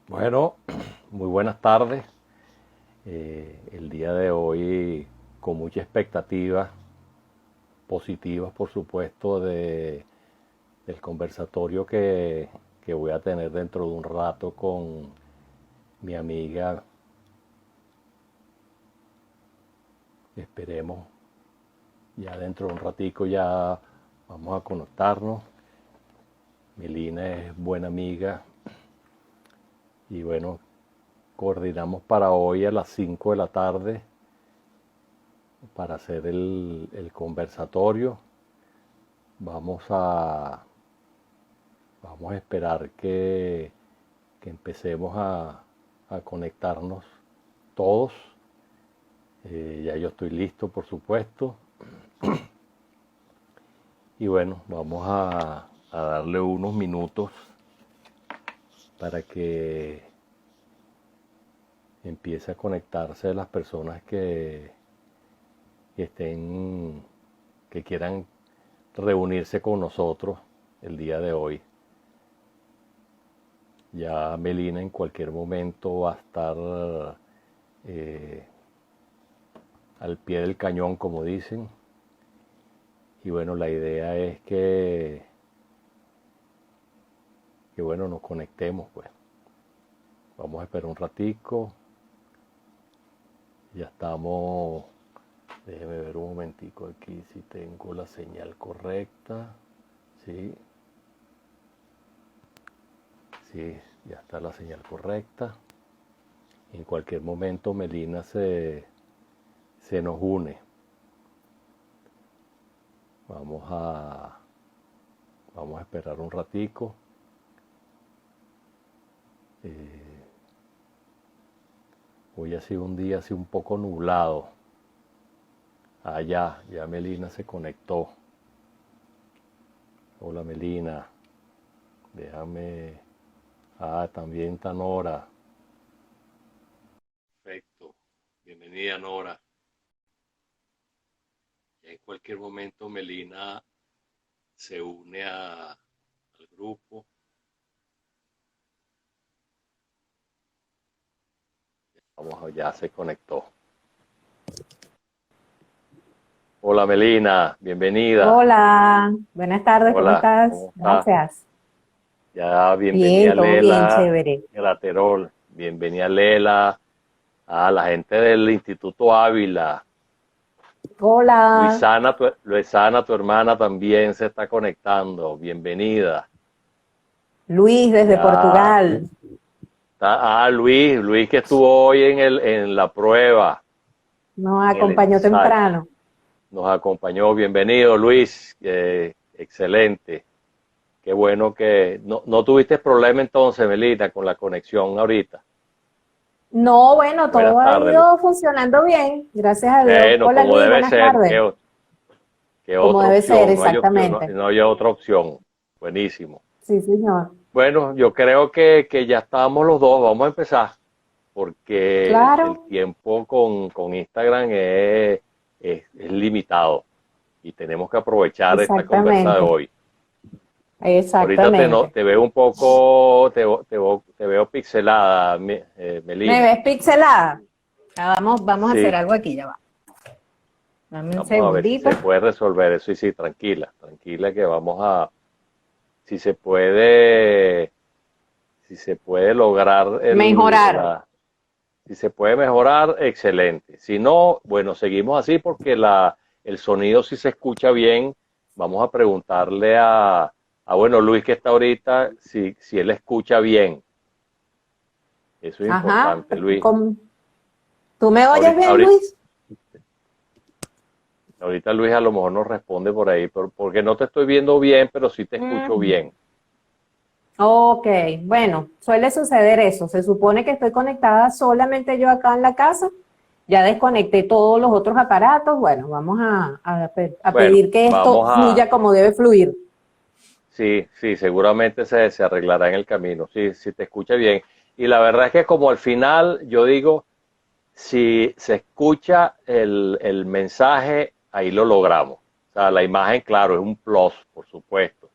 Bueno, muy buenas tardes. El día de hoy con mucha expectativa, positivas por supuesto, del conversatorio que voy a tener dentro de un rato con mi amiga. Esperemos, ya dentro de un ratico ya vamos a conectarnos. Melina es buena amiga y bueno, coordinamos para hoy a las 5 de la tarde para hacer el conversatorio. Vamos a, vamos a esperar que empecemos a conectarnos todos. Ya yo estoy listo, por supuesto. Y bueno, vamos a darle unos minutos para que empiece a conectarse las personas que estén, que quieran reunirse con nosotros el día de hoy. Ya Melina en cualquier momento va a estar al pie del cañón, como dicen. Y bueno, la idea es que bueno, nos conectemos, pues. Vamos a esperar un ratico. Ya estamos. Déjeme ver un momentico aquí si tengo la señal correcta. Sí. Sí, ya está la señal correcta. En cualquier momento Melina se nos une. Vamos a esperar un ratico. Hoy ha sido un día así un poco nublado. Ya Melina se conectó. Hola Melina. Déjame. También está Nora. Perfecto. Bienvenida Nora. En cualquier momento Melina se une al grupo. Ya se conectó. Hola Melina, bienvenida. Hola, buenas tardes, ¿cómo Hola, estás? ¿cómo estás? Gracias. Ya, Bien, bienvenida todo bien, Lela chévere. Graterol, bienvenida Lela, a la gente del Instituto Ávila. Hola, Luisana, tu hermana también se está conectando, bienvenida. Luis desde Ya Portugal. está, Luis que estuvo hoy en la prueba, Nos en el acompañó ensayo, temprano. nos acompañó, bienvenido Luis, excelente. Qué bueno que no tuviste problema entonces, Melina, con la conexión ahorita. No, bueno, todo Buenas ha tardes. ido funcionando bien, gracias a Dios. Bueno, Hola como Luis, debe buenas ser, tardes. qué Como otra debe ser, opción, no hay opción, exactamente. no hay otra opción. Buenísimo. Sí, señor. Bueno, yo creo que ya estamos los dos, vamos a empezar, porque el Claro, tiempo con Instagram es limitado y tenemos que aprovechar esta conversa de exactamente, hoy. Ahorita exactamente. te veo un poco, te veo pixelada, ¿Me Melina. ves pixelada? Vamos a hacer Sí, algo aquí, ya va. Dame un vamos a ver si segundito. se puede resolver eso y sí, tranquila que si si se puede lograr Mejorar. si se puede mejorar, excelente. Si no, bueno, seguimos así porque el sonido si se escucha bien, vamos a preguntarle bueno, Luis que está ahorita, si él escucha bien. Eso es Ajá. importante, Luis. ¿Tú me oyes Ahorita, bien, ahorita, Luis? ahorita Luis a lo mejor nos responde por ahí, porque no te estoy viendo bien, pero sí te escucho Ujú. bien. Ok, bueno, suele suceder eso. Se supone que estoy conectada solamente yo acá en la casa. Ya desconecté todos los otros aparatos. Bueno, vamos a Bueno, pedir que esto fluya como debe fluir. sí, seguramente se arreglará en el camino, sí, si te escucha bien. Y la verdad es que como al final yo digo, si se escucha el mensaje, ahí lo logramos. O sea, la imagen, claro, es un plus, por supuesto.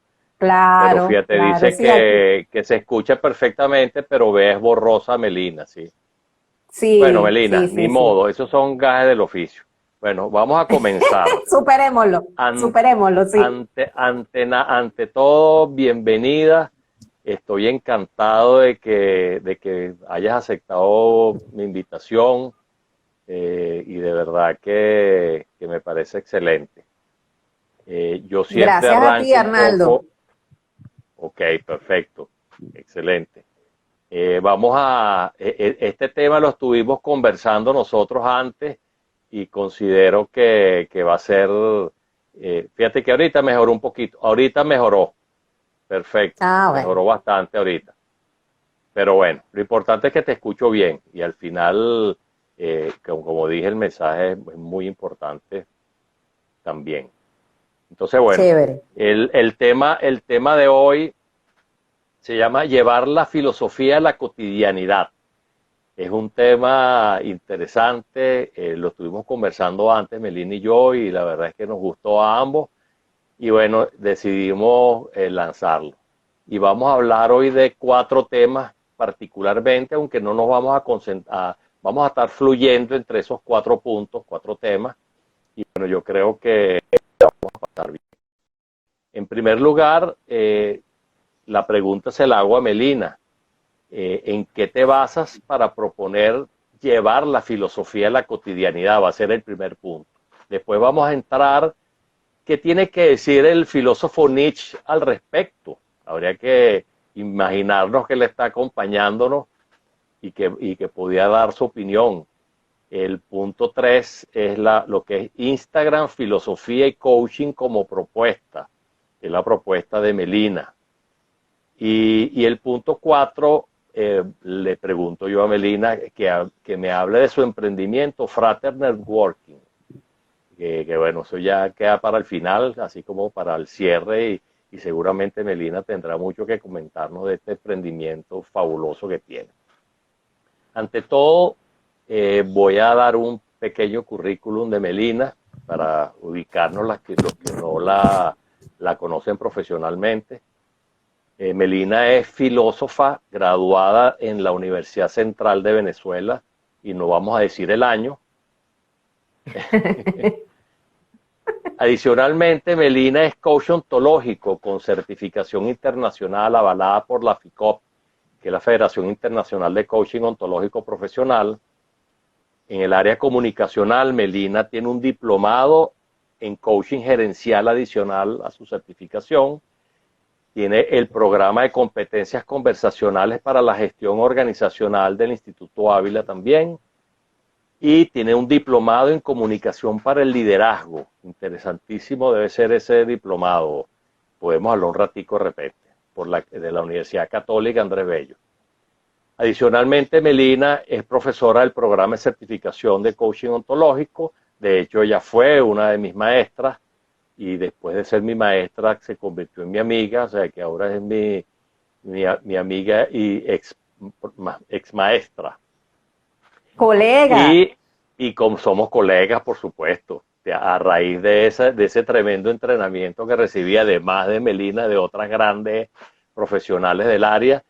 Claro, Pero fíjate, claro, dice sí, aquí, que se escucha perfectamente, pero ves borrosa Melina, ¿sí? Bueno, sí, Melina, sí, ni sí, sí. modo, esos son gajes del oficio. Bueno, vamos a comenzar. Superémoslo, An- superémoslo, sí. ante todo, bienvenida. Estoy encantado de que hayas aceptado mi invitación y de verdad que me parece excelente. Yo siempre Gracias a ti, arranco un Arnaldo. poco, ok, perfecto, excelente. Este tema lo estuvimos conversando nosotros antes y considero que va a ser, fíjate que ahorita mejoró un poquito, ahorita mejoró, perfecto, Ah, bueno. mejoró bastante ahorita. Pero bueno, lo importante es que te escucho bien y al final, como dije, el mensaje es muy importante también. Entonces, bueno, Chévere. el tema de hoy se llama llevar la filosofía a la cotidianidad. Es un tema interesante, lo estuvimos conversando antes, Melina y yo, y la verdad es que nos gustó a ambos, y bueno, decidimos lanzarlo. Y vamos a hablar hoy de 4 temas particularmente, aunque no nos vamos a concentrar, vamos a estar fluyendo entre esos 4 puntos, 4 temas, y bueno, yo creo que vamos a pasar bien. En primer lugar, la pregunta se la hago a Melina. ¿En qué te basas para proponer llevar la filosofía a la cotidianidad? Va a ser el primer punto. Después vamos a entrar, ¿qué tiene que decir el filósofo Nietzsche al respecto? Habría que imaginarnos que le está acompañándonos y que podía dar su opinión. El punto 3 es lo que es Instagram, filosofía y coaching como propuesta, que es la propuesta de Melina. Y el punto 4, le pregunto yo a Melina que me hable de su emprendimiento, Frater Networking, que bueno, eso ya queda para el final, así como para el cierre, y seguramente Melina tendrá mucho que comentarnos de este emprendimiento fabuloso que tiene. Ante todo, voy a dar un pequeño currículum de Melina para ubicarnos los que no la conocen profesionalmente. Melina es filósofa graduada en la Universidad Central de Venezuela, y no vamos a decir el año. Adicionalmente, Melina es coach ontológico con certificación internacional avalada por la FICOP, que es la Federación Internacional de Coaching Ontológico Profesional. En el área comunicacional, Melina tiene un diplomado en coaching gerencial adicional a su certificación. Tiene el programa de competencias conversacionales para la gestión organizacional del Instituto Ávila también. Y tiene un diplomado en comunicación para el liderazgo. Interesantísimo debe ser ese diplomado. Podemos hablar un ratico de repente, de la Universidad Católica Andrés Bello. Adicionalmente, Melina es profesora del programa de certificación de coaching ontológico. De hecho, ella fue una de mis maestras y después de ser mi maestra se convirtió en mi amiga, o sea que ahora es mi amiga y ex maestra. Colega. Y como somos colegas, por supuesto, a raíz de ese tremendo entrenamiento que recibí, además de Melina, de otras grandes profesionales del área,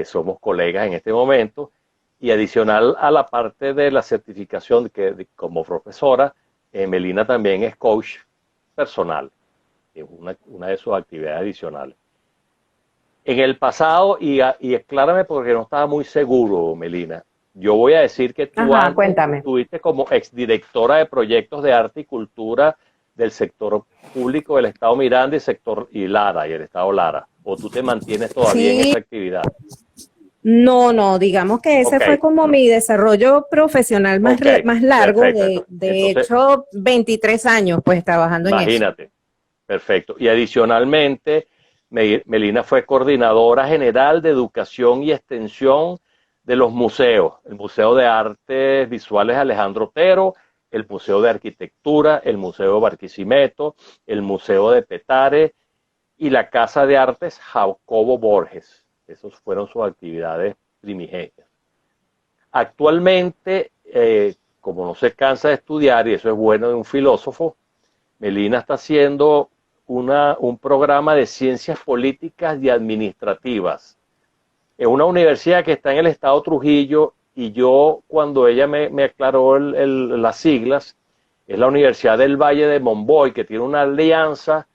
somos colegas en este momento. Y adicional a la parte de la certificación como profesora, Melina también es coach personal, es una de sus actividades adicionales. En el pasado, y aclárame porque no estaba muy seguro, Melina, yo voy a decir que tú Ajá, antes cuéntame. estuviste como exdirectora de proyectos de arte y cultura del sector público del Estado Miranda y Lara, y el Estado Lara, o tú te mantienes todavía en Sí, esa actividad. no, no, digamos que ese Ok, fue como mi desarrollo profesional más, ok, más largo, perfecto. de Entonces, hecho, 23 años pues trabajando en eso. imagínate, perfecto. Y adicionalmente, Melina fue coordinadora general de educación y extensión de los museos, el Museo de Artes Visuales Alejandro Otero, el Museo de Arquitectura, el Museo de Barquisimeto, el Museo de Petare y la Casa de Artes Jacobo Borges. Esas fueron sus actividades primigenias. Actualmente, como no se cansa de estudiar, y eso es bueno de un filósofo, Melina está haciendo un programa de ciencias políticas y administrativas en una universidad que está en el estado Trujillo, y yo, cuando ella me aclaró las siglas, es la Universidad del Valle de Monboy, que tiene una alianza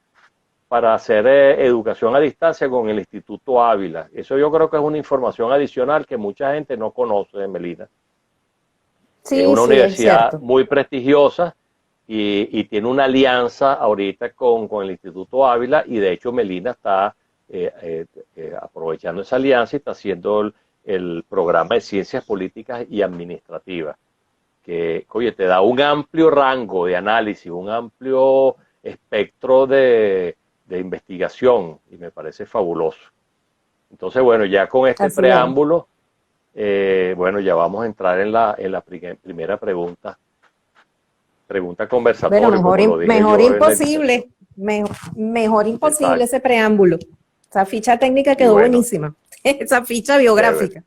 para hacer educación a distancia con el Instituto Ávila. Eso yo creo que es una información adicional que mucha gente no conoce, Melina. Es Sí, una sí, es universidad cierto. muy prestigiosa y tiene una alianza ahorita con el Instituto Ávila, y de hecho Melina está aprovechando esa alianza y está haciendo el programa de ciencias políticas y administrativas, que, oye, te da un amplio rango de análisis, un amplio espectro de investigación, y me parece fabuloso. Entonces, bueno, ya con este Así es. preámbulo, bueno, ya vamos a entrar en la primera pregunta Bueno, conversatorio, como lo dije mejor yo en la invitación. imposible, mejor imposible Exacto. ese preámbulo. Esa ficha técnica Y quedó bueno, buenísima. Esa ficha chévere, biográfica.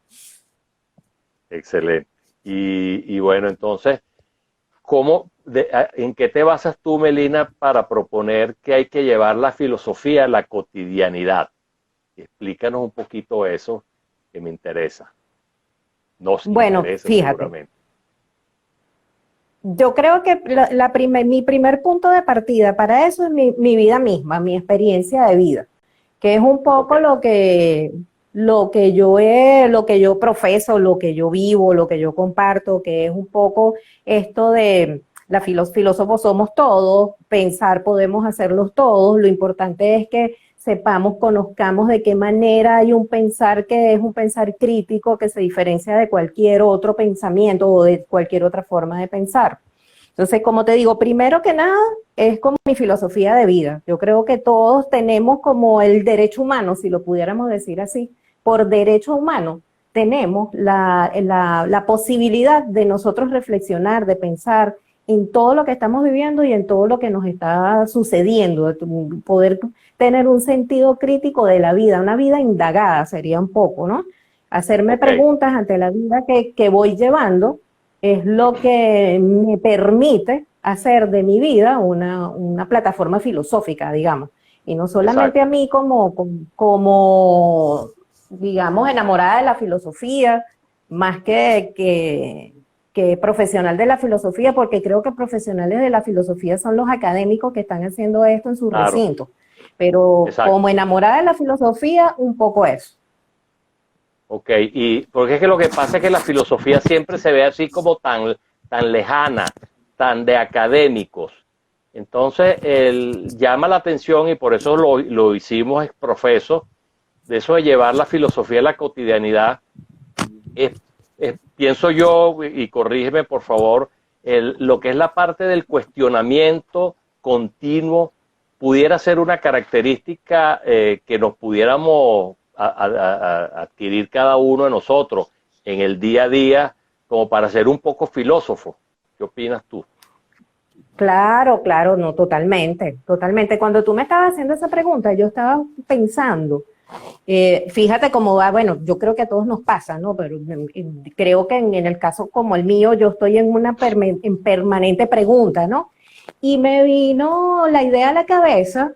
excelente. Y bueno, entonces, ¿en qué te basas tú, Melina, para proponer que hay que llevar la filosofía a la cotidianidad? Explícanos un poquito eso, que me interesa. Nos Bueno, interesa fíjate, seguramente. yo creo que mi primer punto de partida para eso es mi vida misma, mi experiencia de vida, que es un Ok, poco lo que yo profeso, lo que yo vivo, lo que yo comparto, que es un poco esto de los filósofos somos todos, pensar podemos hacerlos todos, lo importante es que sepamos, conozcamos de qué manera hay un pensar que es un pensar crítico que se diferencia de cualquier otro pensamiento o de cualquier otra forma de pensar. Entonces, como te digo, primero que nada, es como mi filosofía de vida. Yo creo que todos tenemos como el derecho humano, si lo pudiéramos decir así, por derecho humano, tenemos la posibilidad de nosotros reflexionar, de pensar en todo lo que estamos viviendo y en todo lo que nos está sucediendo, de poder tener un sentido crítico de la vida, una vida indagada sería un poco, ¿no? Hacerme ok, preguntas ante la vida que voy llevando es lo que me permite hacer de mi vida una plataforma filosófica, digamos. Y no solamente a exacto. mí como, digamos, enamorada de la filosofía, más que profesional de la filosofía, porque creo que profesionales de la filosofía son los académicos que están haciendo esto en sus Claro, recintos. Pero como exacto. enamorada de la filosofía, un poco eso. Ok, y porque es que lo que pasa es que la filosofía siempre se ve así como tan lejana, tan de académicos. Entonces, llama la atención, y por eso lo hicimos profeso, de eso de llevar la filosofía a la cotidianidad. Es, pienso yo, y corrígeme por favor, lo que es la parte del cuestionamiento continuo pudiera ser una característica que nos pudiéramos adquirir cada uno de nosotros en el día a día, como para ser un poco filósofo. ¿Qué opinas tú? Claro, claro, no, totalmente, totalmente. Cuando tú me estabas haciendo esa pregunta, yo estaba pensando, fíjate cómo va, bueno, yo creo que a todos nos pasa, ¿no? Pero creo que en el caso como el mío, yo estoy en una en permanente pregunta, ¿no? Y me vino la idea a la cabeza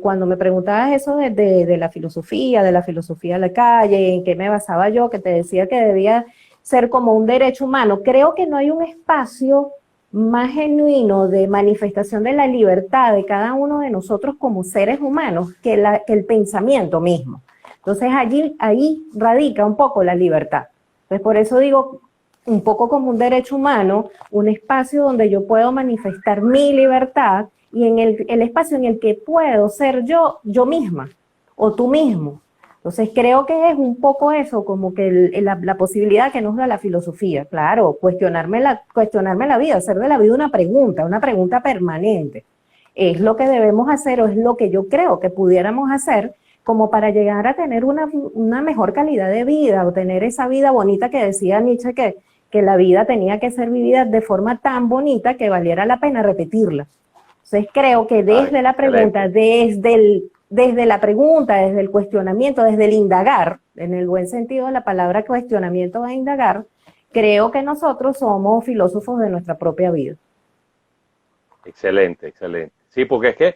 cuando me preguntabas eso de de la filosofía de la calle, en qué me basaba yo, que te decía que debía ser como un derecho humano. Creo que no hay un espacio más genuino de manifestación de la libertad de cada uno de nosotros como seres humanos que el pensamiento mismo. Entonces ahí radica un poco la libertad. Entonces por eso digo, un poco como un derecho humano, un espacio donde yo puedo manifestar mi libertad y en el espacio en el que puedo ser yo misma o tú mismo. Entonces creo que es un poco eso, como que la posibilidad que nos da la filosofía, claro, cuestionarme la vida, hacer de la vida una pregunta permanente. Es lo que debemos hacer o es lo que yo creo que pudiéramos hacer como para llegar a tener una mejor calidad de vida o tener esa vida bonita que decía Nietzsche que la vida tenía que ser vivida de forma tan bonita que valiera la pena repetirla. Entonces creo que Ay, desde la pregunta, excelente, desde el cuestionamiento, desde el indagar, en el buen sentido de la palabra cuestionamiento e indagar, creo que nosotros somos filósofos de nuestra propia vida. excelente, excelente. Sí, porque es que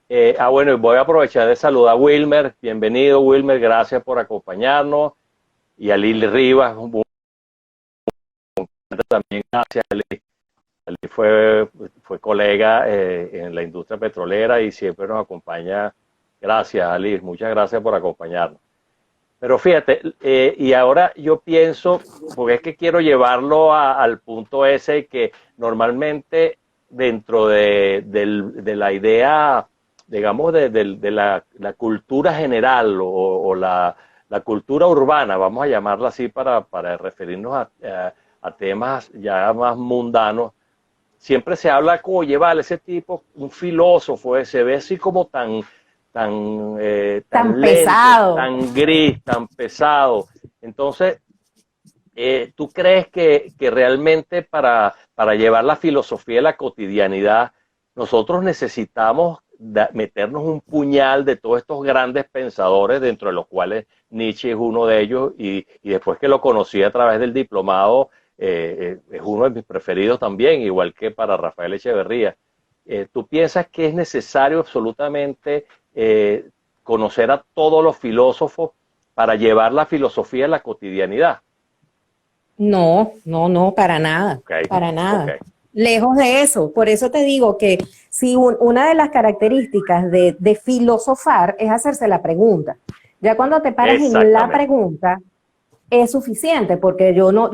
Bueno, y voy a aprovechar de saludar a Wilmer. Bienvenido, Wilmer, gracias por acompañarnos. Y a Lili Rivas, también gracias. Lili fue colega en la industria petrolera y siempre nos acompaña. Gracias, Ali, muchas gracias por acompañarnos. Pero fíjate, y ahora yo pienso, porque es que quiero llevarlo al punto ese que normalmente dentro de la idea, digamos, de la cultura general o la cultura urbana, vamos a llamarla así para referirnos a temas ya más mundanos, siempre se habla como, oye, vale, ese tipo, un filósofo, se ve así como tan lento, pesado. tan gris, tan pesado. Entonces, ¿tú crees que realmente para llevar la filosofía a la cotidianidad, nosotros necesitamos meternos un puñal de todos estos grandes pensadores, dentro de los cuales Nietzsche es uno de ellos, y después que lo conocí a través del diplomado, es uno de mis preferidos también, igual que para Rafael Echeverría? ¿Tú piensas que es necesario absolutamente conocer a todos los filósofos para llevar la filosofía a la cotidianidad? No, no, no, para nada, Okay, para nada. okay. Lejos de eso. Por eso te digo que si una de las características de filosofar es hacerse la pregunta. Ya cuando te paras en la pregunta es suficiente, porque yo no...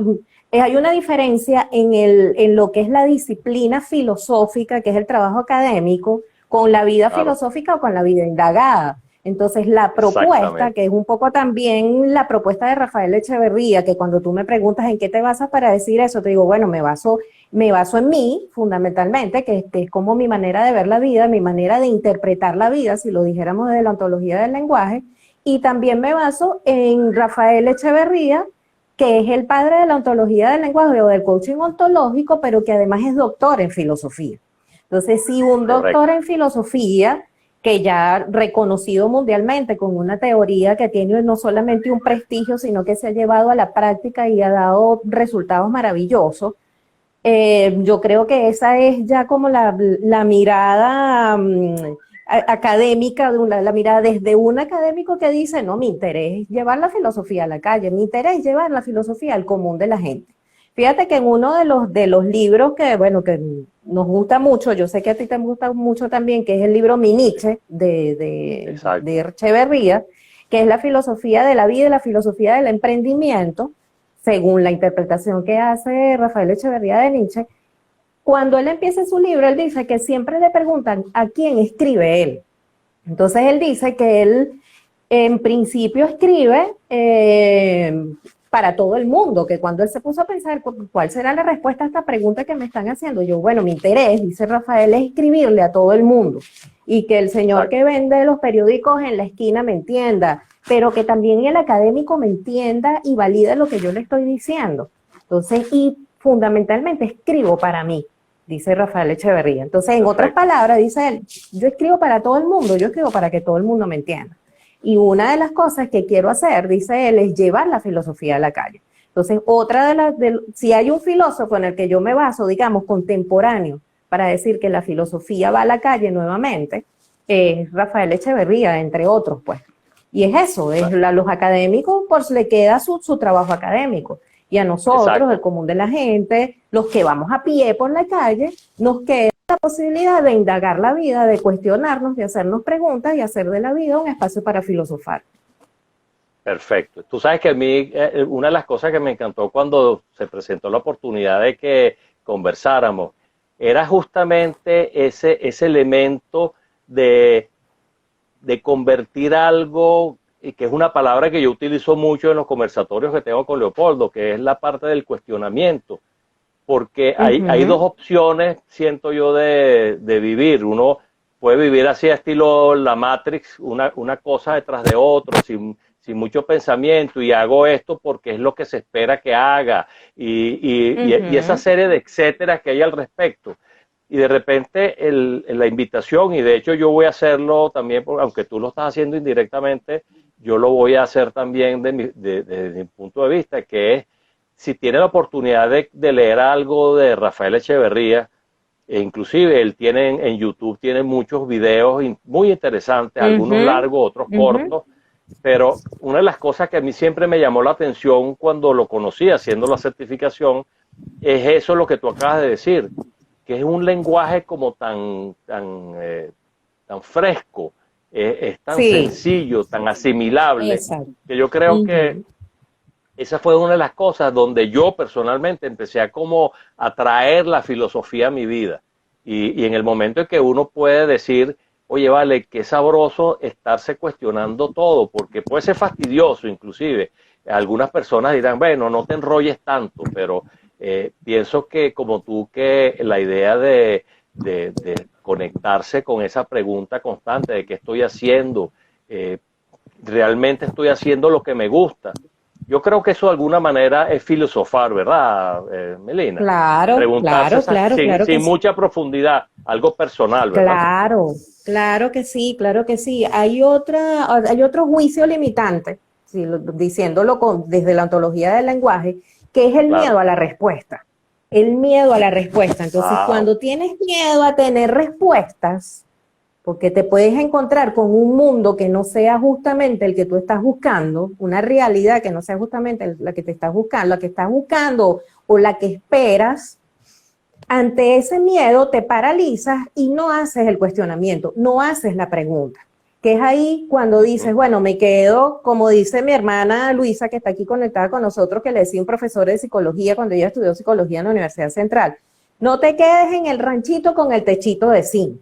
hay una diferencia en lo que es la disciplina filosófica, que es el trabajo académico, con la vida filosófica o con la vida indagada. Entonces, la propuesta, que es un poco también la propuesta de Rafael Echeverría, que cuando tú me preguntas en qué te basas para decir eso, te digo, bueno, me baso en mí, fundamentalmente, que es como mi manera de ver la vida, mi manera de interpretar la vida, si lo dijéramos desde la ontología del lenguaje, y también me baso en Rafael Echeverría, que es el padre de la ontología del lenguaje o del coaching ontológico, pero que además es doctor en filosofía. Entonces, si un doctor en filosofía, que ya reconocido mundialmente con una teoría que tiene no solamente un prestigio, sino que se ha llevado a la práctica y ha dado resultados maravillosos, yo creo que esa es ya como la mirada académica, la mirada desde un académico que dice, no, mi interés es llevar la filosofía a la calle, mi interés es llevar la filosofía al común de la gente. Fíjate que en uno de los libros que, bueno, que nos gusta mucho, yo sé que a ti te gusta mucho también, que es el libro Mi Nietzsche de Echeverría, que es la filosofía de la vida y la filosofía del emprendimiento, según la interpretación que hace Rafael Echeverría de Nietzsche. Cuando él empieza su libro, él dice que siempre le preguntan a quién escribe él. Entonces él dice que él en principio escribe para todo el mundo, que cuando él se puso a pensar cuál será la respuesta a esta pregunta que me están haciendo, yo, bueno, mi interés, dice Rafael, es escribirle a todo el mundo y que el señor que vende los periódicos en la esquina me entienda, pero que también el académico me entienda y valide lo que yo le estoy diciendo. Entonces, y fundamentalmente escribo para mí, dice Rafael Echeverría. Entonces, en otras palabras, dice él, yo escribo para todo el mundo, yo escribo para que todo el mundo me entienda. Y una de las cosas que quiero hacer, dice él, es llevar la filosofía a la calle. Entonces, otra si hay un filósofo en el que yo me baso, digamos, contemporáneo, para decir que la filosofía va a la calle nuevamente, es Rafael Echeverría, entre otros, pues. Y es eso, los académicos, pues le queda su trabajo académico. Y a nosotros, el común de la gente, los que vamos a pie por la calle, nos queda la posibilidad de indagar la vida, de cuestionarnos, de hacernos preguntas y hacer de la vida un espacio para filosofar. Perfecto. Tú sabes que a mí, una de las cosas que me encantó cuando se presentó la oportunidad de que conversáramos, era justamente ese elemento de convertir algo, y que es una palabra que yo utilizo mucho en los conversatorios que tengo con Leopoldo, que es la parte del cuestionamiento. Porque hay dos opciones, siento yo, de vivir. Uno puede vivir así, estilo la Matrix, una cosa detrás de otra, sin mucho pensamiento, y hago esto porque es lo que se espera que haga, y esa serie de etcétera que hay al respecto. Y de repente la invitación, y de hecho yo voy a hacerlo también, aunque tú lo estás haciendo indirectamente, yo lo voy a hacer también desde mi punto de vista, que es, si tiene la oportunidad de leer algo de Rafael Echeverría, E inclusive él tiene en YouTube tiene muchos videos muy interesantes, algunos largos, otros cortos, pero una de las cosas que a mí siempre me llamó la atención cuando lo conocí haciendo la certificación es eso lo que tú acabas de decir, que es un lenguaje como tan fresco, es tan Sí, sencillo, tan asimilable, exacto. que yo creo que esa fue una de las cosas donde yo personalmente empecé a como a traer la filosofía a mi vida. Y en el momento en que uno puede decir, oye, vale, qué sabroso estarse cuestionando todo, porque puede ser fastidioso inclusive. Algunas personas dirán, bueno, no te enrolles tanto, pero pienso que como tú, que la idea de conectarse con esa pregunta constante de qué estoy haciendo, eh, realmente estoy haciendo lo que me gusta. Yo creo que eso de alguna manera es filosofar, ¿verdad, Melina? Claro, Preguntarse claro, claro, claro que sin sí. mucha profundidad, algo personal, ¿verdad? Claro, claro que sí, claro que sí. Hay otro juicio limitante, si diciéndolo desde la ontología del lenguaje, que es el miedo Claro. a la respuesta. El miedo a la respuesta. Entonces, Ah, cuando tienes miedo a tener respuestas, porque te puedes encontrar con un mundo que no sea justamente el que tú estás buscando, una realidad que no sea justamente la que te estás buscando, la que estás buscando o la que esperas. Ante ese miedo te paralizas y no haces el cuestionamiento, no haces la pregunta, que es ahí cuando dices, bueno, me quedo, como dice mi hermana Luisa, que está aquí conectada con nosotros, que le decía un profesor de psicología cuando ella estudió psicología en la Universidad Central, no te quedes en el ranchito con el techito de zinc.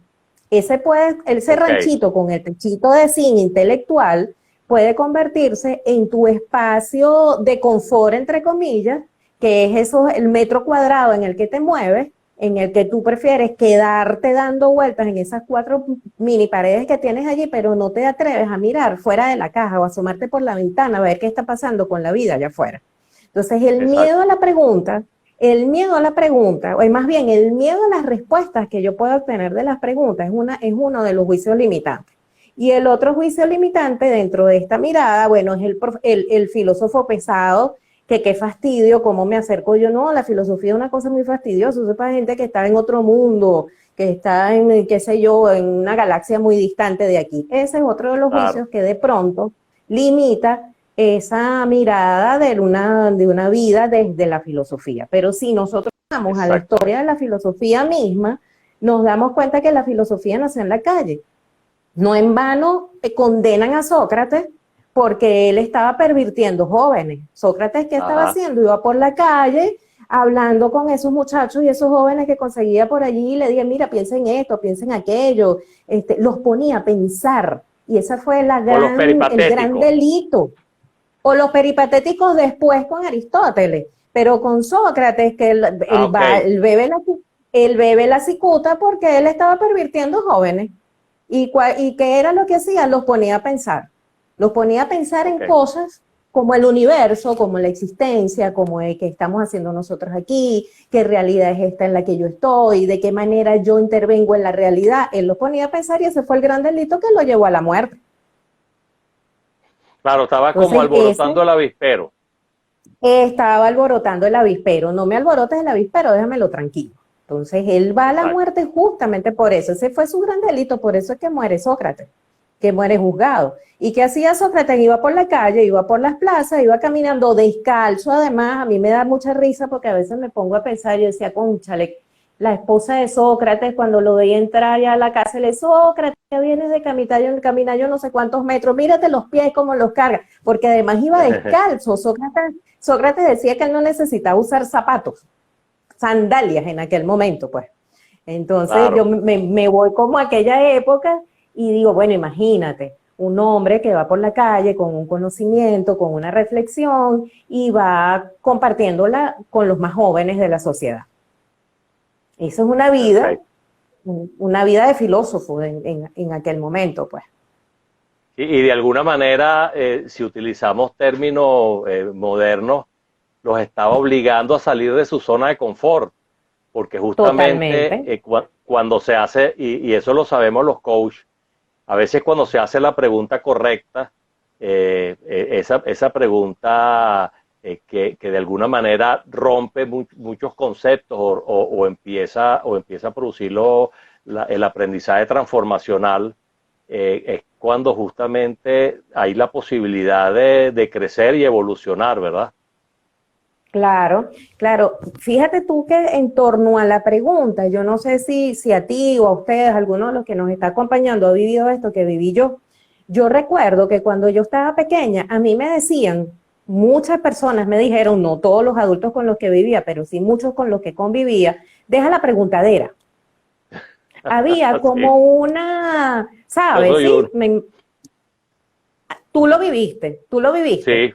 Ese ok, ranchito con el techito de zinc intelectual puede convertirse en tu espacio de confort, entre comillas, que es eso, el metro cuadrado en el que te mueves, en el que tú prefieres quedarte dando vueltas en esas 4 mini paredes que tienes allí, pero no te atreves a mirar fuera de la caja o asomarte por la ventana a ver qué está pasando con la vida allá afuera. Entonces, exacto. el miedo a la pregunta, o más bien el miedo a las respuestas que yo puedo obtener de las preguntas es uno de los juicios limitantes. Y el otro juicio limitante dentro de esta mirada, bueno, es el filósofo pesado, que qué fastidio, cómo me acerco yo. No, la filosofía es una cosa muy fastidiosa, eso es para gente que está en otro mundo, que está en, qué sé yo, en una galaxia muy distante de aquí. Ese es otro de los Claro, juicios que de pronto limita esa mirada de una vida desde la filosofía. Pero si nosotros vamos a la historia exactamente. de la filosofía misma, nos damos cuenta que la filosofía nació en la calle. No en vano condenan a Sócrates porque él estaba pervirtiendo jóvenes. Sócrates, ¿qué estaba Ajá, haciendo? Iba por la calle hablando con esos muchachos y esos jóvenes que conseguía por allí y le dije, mira, piensen esto, piensen aquello. Los ponía a pensar. Y ese fue con los el gran peripatéticos. delito. O los peripatéticos después con Aristóteles, pero con Sócrates, que Ah, ok, él bebe la cicuta porque él estaba pervirtiendo jóvenes. ¿Y qué era lo que hacía? Los ponía a pensar. Los ponía a pensar en ok. cosas como el universo, como la existencia, como el que estamos haciendo nosotros aquí, qué realidad es esta en la que yo estoy, de qué manera yo intervengo en la realidad. Él los ponía a pensar y ese fue el gran delito que lo llevó a la muerte. Claro, estaba como Entonces, ese alborotando el avispero. estaba alborotando el avispero. No me alborotes el avispero, déjamelo tranquilo. Entonces, él va a la Exacto. muerte justamente por eso. Ese fue su gran delito, por eso es que muere Sócrates, que muere juzgado. ¿Y qué hacía Sócrates? Iba por la calle, iba por las plazas, iba caminando descalzo. Además, a mí me da mucha risa porque a veces me pongo a pensar, yo decía, cónchale, la esposa de Sócrates, cuando lo veía entrar ya a la casa, le decía, Sócrates, ya vienes de caminar yo no sé cuántos metros, mírate los pies cómo los carga, porque además iba descalzo. Sócrates decía que él no necesitaba usar zapatos, sandalias en aquel momento, pues. Entonces yo Claro, me voy como a aquella época y digo, bueno, imagínate, un hombre que va por la calle con un conocimiento, con una reflexión y va compartiéndola con los más jóvenes de la sociedad. Eso es perfecto. una vida de filósofo en aquel momento, pues. Y de alguna manera, si utilizamos términos modernos, los estaba obligando a salir de su zona de confort, porque justamente Totalmente. cuando se hace, y eso lo sabemos los coaches, a veces cuando se hace la pregunta correcta, esa pregunta que de alguna manera rompe muchos conceptos o empieza a producirlo el aprendizaje transformacional, es cuando justamente hay la posibilidad de crecer y evolucionar, ¿verdad? Claro, claro. Fíjate tú que en torno a la pregunta, yo no sé si a ti o a ustedes, alguno de los que nos está acompañando, ha vivido esto que viví yo. Yo recuerdo que cuando yo estaba pequeña, a mí me decían, muchas personas me dijeron, no todos los adultos con los que vivía, pero sí muchos con los que convivía, deja la preguntadera. Había Sí, como una, yo ¿sabes? soy Sí, uno. tú lo viviste, tú lo viviste. Sí,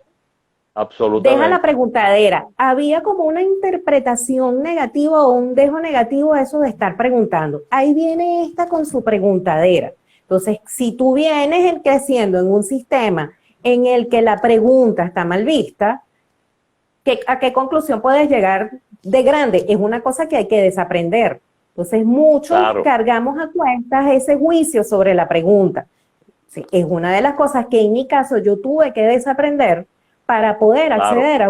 Deja la absolutamente. preguntadera. Había como una interpretación negativa o un dejo negativo a eso de estar preguntando. Ahí viene esta con su preguntadera. Entonces, si tú vienes creciendo en un sistema en el que la pregunta está mal vista, ¿a qué conclusión puedes llegar de grande? Es una cosa que hay que desaprender. Entonces, muchos Claro, cargamos a cuestas ese juicio sobre la pregunta. Sí, es una de las cosas que en mi caso yo tuve que desaprender para poder claro, acceder a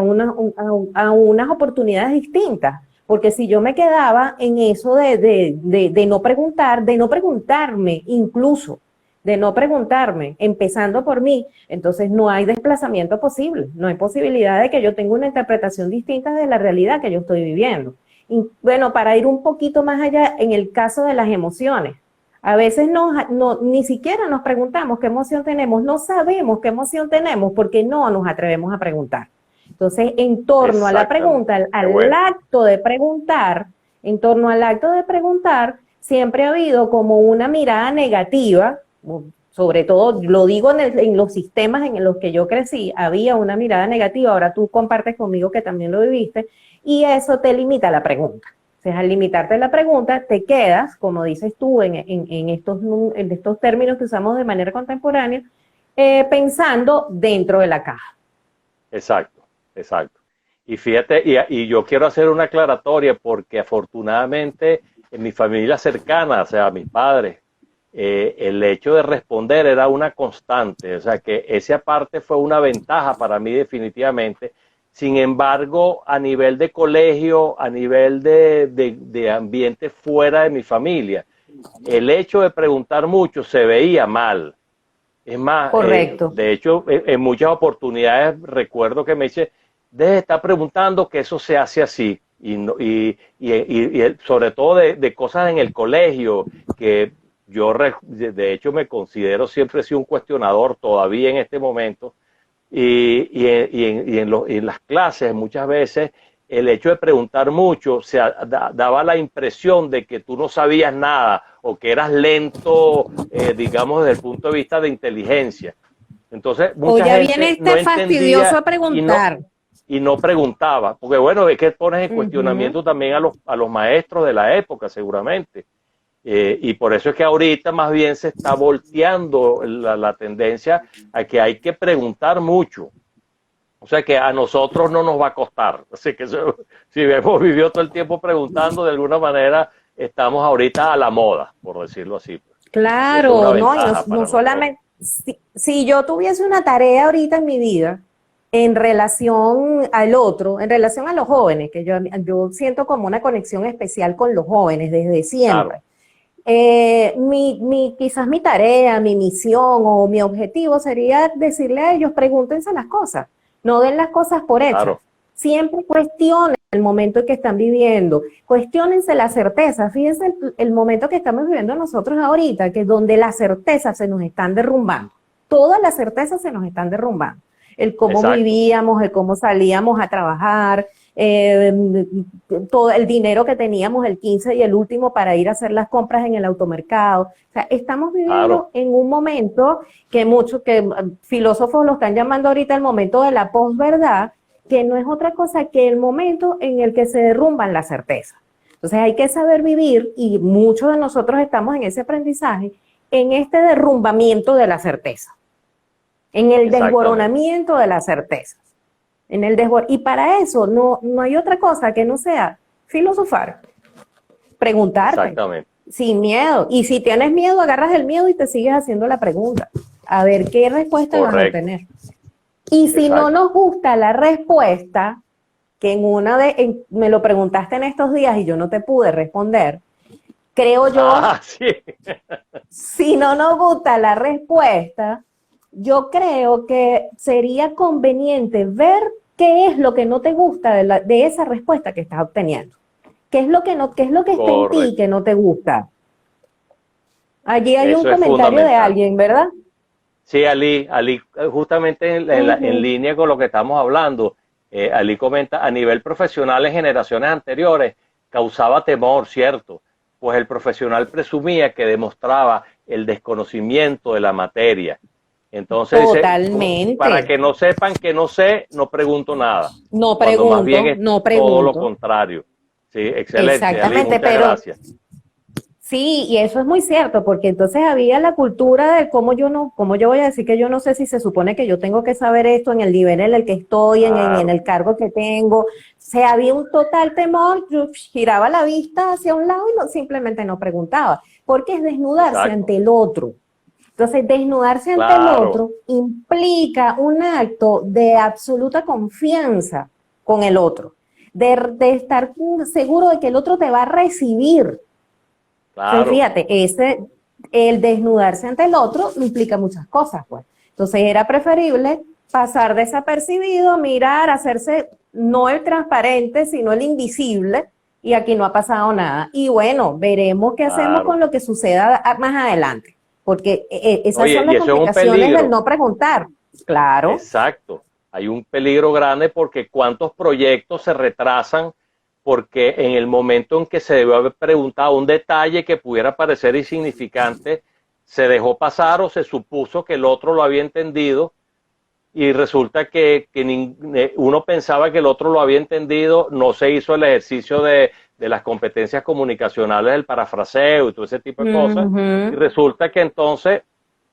unas oportunidades distintas. Porque si yo me quedaba en eso de no preguntar, de no preguntarme incluso, de no preguntarme, empezando por mí, entonces no hay desplazamiento posible, no hay posibilidad de que yo tenga una interpretación distinta de la realidad que yo estoy viviendo. Y bueno, para ir un poquito más allá, en el caso de las emociones, a veces ni siquiera nos preguntamos qué emoción tenemos, no sabemos qué emoción tenemos porque no nos atrevemos a preguntar. Entonces, en torno a la exactamente. pregunta, Qué al bueno. acto de preguntar, en torno al acto de preguntar, siempre ha habido como una mirada negativa, sobre todo lo digo en los sistemas en los que yo crecí, había una mirada negativa, ahora tú compartes conmigo que también lo viviste, y eso te limita a la pregunta. Entonces, al limitarte la pregunta, te quedas, como dices tú, en estos términos que usamos de manera contemporánea, pensando dentro de la caja. Exacto, exacto. Y fíjate, y yo quiero hacer una aclaratoria porque afortunadamente en mi familia cercana, o sea, mis padres, el hecho de responder era una constante, o sea que esa parte fue una ventaja para mí definitivamente. Sin embargo, a nivel de colegio, a nivel de ambiente fuera de mi familia, el hecho de preguntar mucho se veía mal. Es más, Correcto. de hecho, en muchas oportunidades recuerdo que me dice, deje de estar preguntando que eso se hace así. Y sobre todo de cosas en el colegio, que yo de hecho me considero siempre he sido un cuestionador todavía en este momento, y en las clases muchas veces el hecho de preguntar mucho daba la impresión de que tú no sabías nada o que eras lento, digamos, desde el punto de vista de inteligencia. Entonces, O mucha ya viene gente no este fastidioso entendía a preguntar. y no preguntaba, porque bueno, es que pones en Ujú. cuestionamiento también a los maestros de la época, seguramente. Y por eso es que ahorita más bien se está volteando la tendencia a que hay que preguntar mucho. O sea que a nosotros no nos va a costar. Así que si hemos vivido todo el tiempo preguntando, de alguna manera estamos ahorita a la moda, por decirlo así. Y eso es una Claro, no, y no, ventaja no para nosotros. solamente, si yo tuviese una tarea ahorita en mi vida en relación al otro, en relación a los jóvenes, que yo siento como una conexión especial con los jóvenes desde Claro, siempre. Quizás mi tarea, mi misión o mi objetivo sería decirle a ellos, pregúntense las cosas, no den las cosas por hechas. claro, Siempre cuestionen el momento en que están viviendo, cuestionense la certeza. Fíjense el momento que estamos viviendo nosotros ahorita, que es donde las certezas se nos están derrumbando. Todas las certezas se nos están derrumbando. El cómo exacto, vivíamos, el cómo salíamos a trabajar, eh, todo el dinero que teníamos el 15 y el último para ir a hacer las compras en el automercado. O sea, estamos claro, viviendo en un momento que muchos filósofos lo están llamando ahorita el momento de la posverdad, que no es otra cosa que el momento en el que se derrumban las certezas. Entonces hay que saber vivir y muchos de nosotros estamos en ese aprendizaje, en este derrumbamiento de la certeza, en el exactamente, desboronamiento de las certezas. Y para eso no hay otra cosa que no sea filosofar, preguntarte, exactamente, sin miedo. Y si tienes miedo, agarras el miedo y te sigues haciendo la pregunta. A ver qué respuesta vas a correcto. obtener. Y si no exacto. nos gusta la respuesta, que me lo preguntaste en estos días y yo no te pude responder, creo yo, Ah, sí. si no nos gusta la respuesta, yo creo que sería conveniente ver qué es lo que no te gusta de esa respuesta que estás obteniendo. ¿Qué es lo que no, qué es lo que está en ti Correcto. que no te gusta? Allí hay un Eso es comentario de fundamental. alguien, ¿verdad? Sí, Ali, justamente en Ujú. línea con lo que estamos hablando, Ali comenta, a nivel profesional en generaciones anteriores causaba temor, ¿cierto? Pues el profesional presumía que demostraba el desconocimiento de la materia. Entonces dice, para Totalmente. que no sepan que no sé, no pregunto nada, No cuando más bien pregunto, es no todo lo pregunto. contrario. Sí, excelente, Ali, Exactamente, muchas pero gracias. sí, y eso es muy cierto, porque entonces había la cultura de cómo yo voy a decir que yo no sé si se supone que yo tengo que saber esto en el nivel en el que estoy, en Claro, el cargo que tengo. Se había un total temor, yo giraba la vista hacia un lado y simplemente no preguntaba, porque es desnudarse exacto, ante el otro. Entonces, desnudarse ante el claro, otro implica un acto de absoluta confianza con el otro, de estar seguro de que el otro te va a recibir. Entonces, claro. fíjate, el desnudarse ante el otro implica muchas cosas, pues. Entonces, era preferible pasar desapercibido, mirar, hacerse no el transparente, sino el invisible, y aquí no ha pasado nada. Y bueno, veremos qué hacemos con Claro. lo que suceda más adelante, porque esas Oye, son y las eso es un complicaciones del peligro. no preguntar. Claro, Exacto. Hay un peligro grande porque cuántos proyectos se retrasan porque en el momento en que se debió haber preguntado un detalle que pudiera parecer insignificante, se dejó pasar o se supuso que el otro lo había entendido y resulta que uno pensaba que el otro lo había entendido, no se hizo el ejercicio de las competencias comunicacionales, del parafraseo y todo ese tipo de cosas, y ujú, resulta que entonces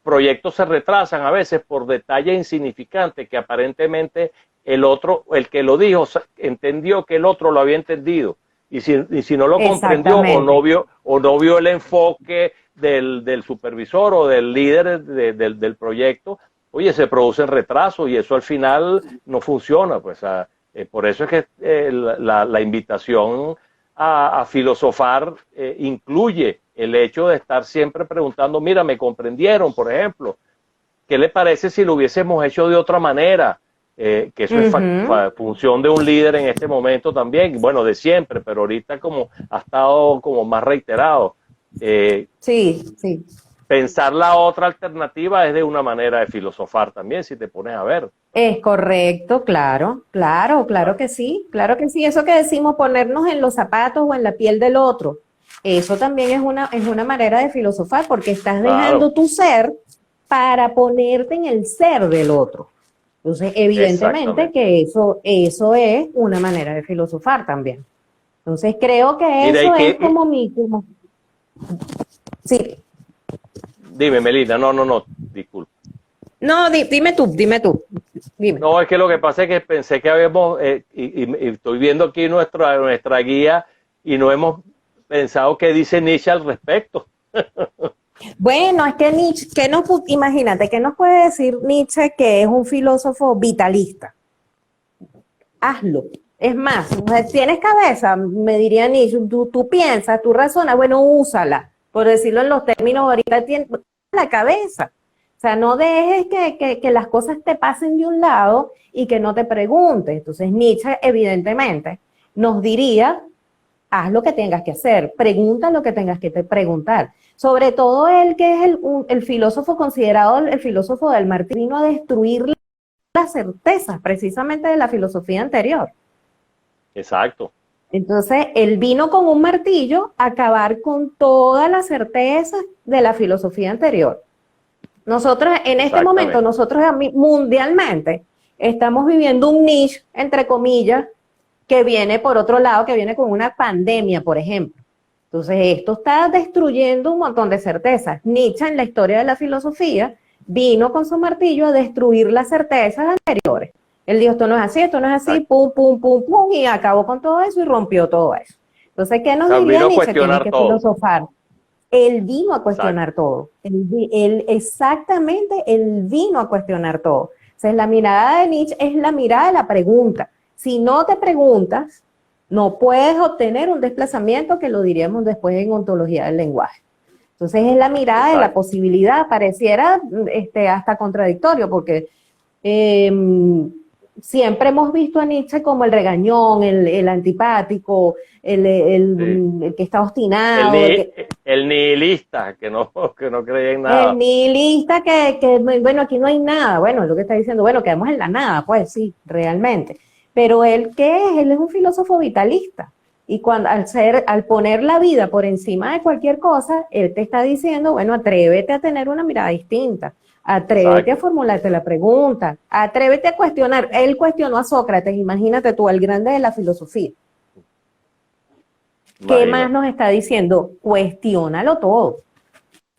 proyectos se retrasan a veces por detalles insignificantes que aparentemente el otro, el que lo dijo, entendió que el otro lo había entendido. Y si no lo comprendió exactamente. o no vio el enfoque del supervisor o del líder del proyecto, oye, se producen retrasos y eso al final no funciona. Pues por eso es que la invitación a filosofar incluye el hecho de estar siempre preguntando, mira, ¿me comprendieron, por ejemplo? ¿Qué le parece si lo hubiésemos hecho de otra manera? Que eso es Ujú. función de un líder en este momento también, bueno, de siempre, pero ahorita como ha estado como más reiterado. Eh, Sí, sí. Pensar la otra alternativa es de una manera de filosofar también, si te pones a ver. Es correcto, claro, claro, claro Claro, que sí, claro que sí. Eso que decimos, ponernos en los zapatos o en la piel del otro, eso también es una manera de filosofar porque estás claro, dejando tu ser para ponerte en el ser del otro. Entonces, evidentemente exactamente. que eso es una manera de filosofar también. Entonces, creo que Mira, eso es como sí. dime, Melina, no, no, no, disculpa. No, dime tú, dime. No, es que lo que pasa es que pensé que habíamos, y estoy viendo aquí nuestra guía y no hemos pensado qué dice Nietzsche al respecto. Bueno, es que Nietzsche, imagínate, ¿qué nos puede decir Nietzsche que es un filósofo vitalista? Hazlo. Es más, tienes cabeza, me diría Nietzsche, tú piensas, tú razonas, bueno, úsala, por decirlo en los términos ahorita, tienes la cabeza. O sea, no dejes que las cosas te pasen de un lado y que no te preguntes. Entonces, Nietzsche, evidentemente, nos diría haz lo que tengas que hacer, pregunta lo que tengas que preguntar. Sobre todo él, que es el filósofo considerado el filósofo del martirio, vino a destruir las certezas precisamente de la filosofía anterior. Exacto, Entonces, él vino con un martillo a acabar con todas las certezas de la filosofía anterior. Nosotros, en este momento, exactamente. nosotros mundialmente estamos viviendo un niche, entre comillas, que viene por otro lado, que viene con una pandemia, por ejemplo. Entonces, esto está destruyendo un montón de certezas. Nietzsche, en la historia de la filosofía, vino con su martillo a destruir las certezas anteriores. Él dijo, esto no es así, Exacto. pum, pum, pum, pum, y acabó con todo eso y rompió todo eso. Entonces, ¿qué O nos sea, diría vino a Nietzsche? Tienes cuestionar que todo. filosofar. Él vino a Exacto. cuestionar todo. Exactamente, él vino a cuestionar todo. Entonces, la mirada de Nietzsche es la mirada de la pregunta. Si no te preguntas, no puedes obtener un desplazamiento, que lo diríamos después en ontología del lenguaje. Entonces, es la mirada de la posibilidad. Pareciera hasta contradictorio, porque siempre hemos visto a Nietzsche como el regañón, el antipático, el que está obstinado. El nihilista, que no cree en nada. El nihilista bueno, aquí no hay nada. Bueno, es lo que está diciendo, bueno, quedamos en la nada, pues sí, realmente. Pero él, ¿qué es? Él es un filósofo vitalista. Y al poner la vida por encima de cualquier cosa, él te está diciendo, bueno, atrévete a tener una mirada distinta. Atrévete a formularte la pregunta, atrévete a cuestionar. Él cuestionó a Sócrates, imagínate tú, el grande de la filosofía. ¿Qué más nos está diciendo? Cuestiónalo todo.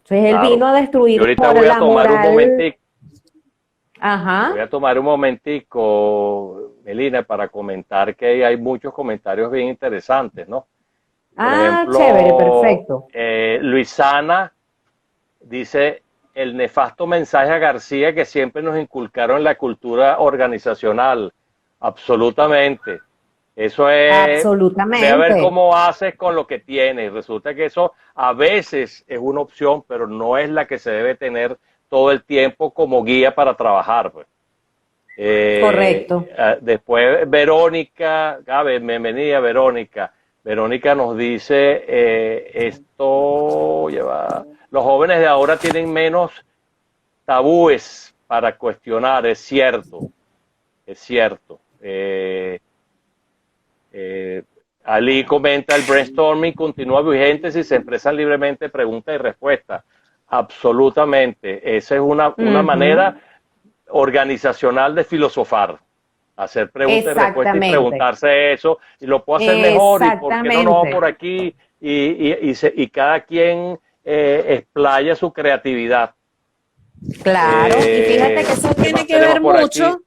Entonces él vino a destruir la moral. Ajá. Voy a tomar un momentico, Melina, para comentar que hay muchos comentarios bien interesantes, ¿no? Por ejemplo, chévere, perfecto. Luisana dice: el nefasto mensaje a García que siempre nos inculcaron en la cultura organizacional. Absolutamente. Eso es, absolutamente. Ve a ver cómo haces con lo que tienes. Resulta que eso a veces es una opción, pero no es la que se debe tener todo el tiempo como guía para trabajar. Pues. Correcto. Después Verónica, bienvenida Verónica. Verónica nos dice los jóvenes de ahora tienen menos tabúes para cuestionar, es cierto, es cierto. Ali comenta: el brainstorming continúa vigente si se expresan libremente preguntas y respuestas. Absolutamente, esa es una manera organizacional de filocofar, hacer preguntas y respuestas y preguntarse eso, y lo puedo hacer mejor, y por qué no por aquí, y cada quien explaya su creatividad. Claro, y fíjate que eso tiene que ver mucho,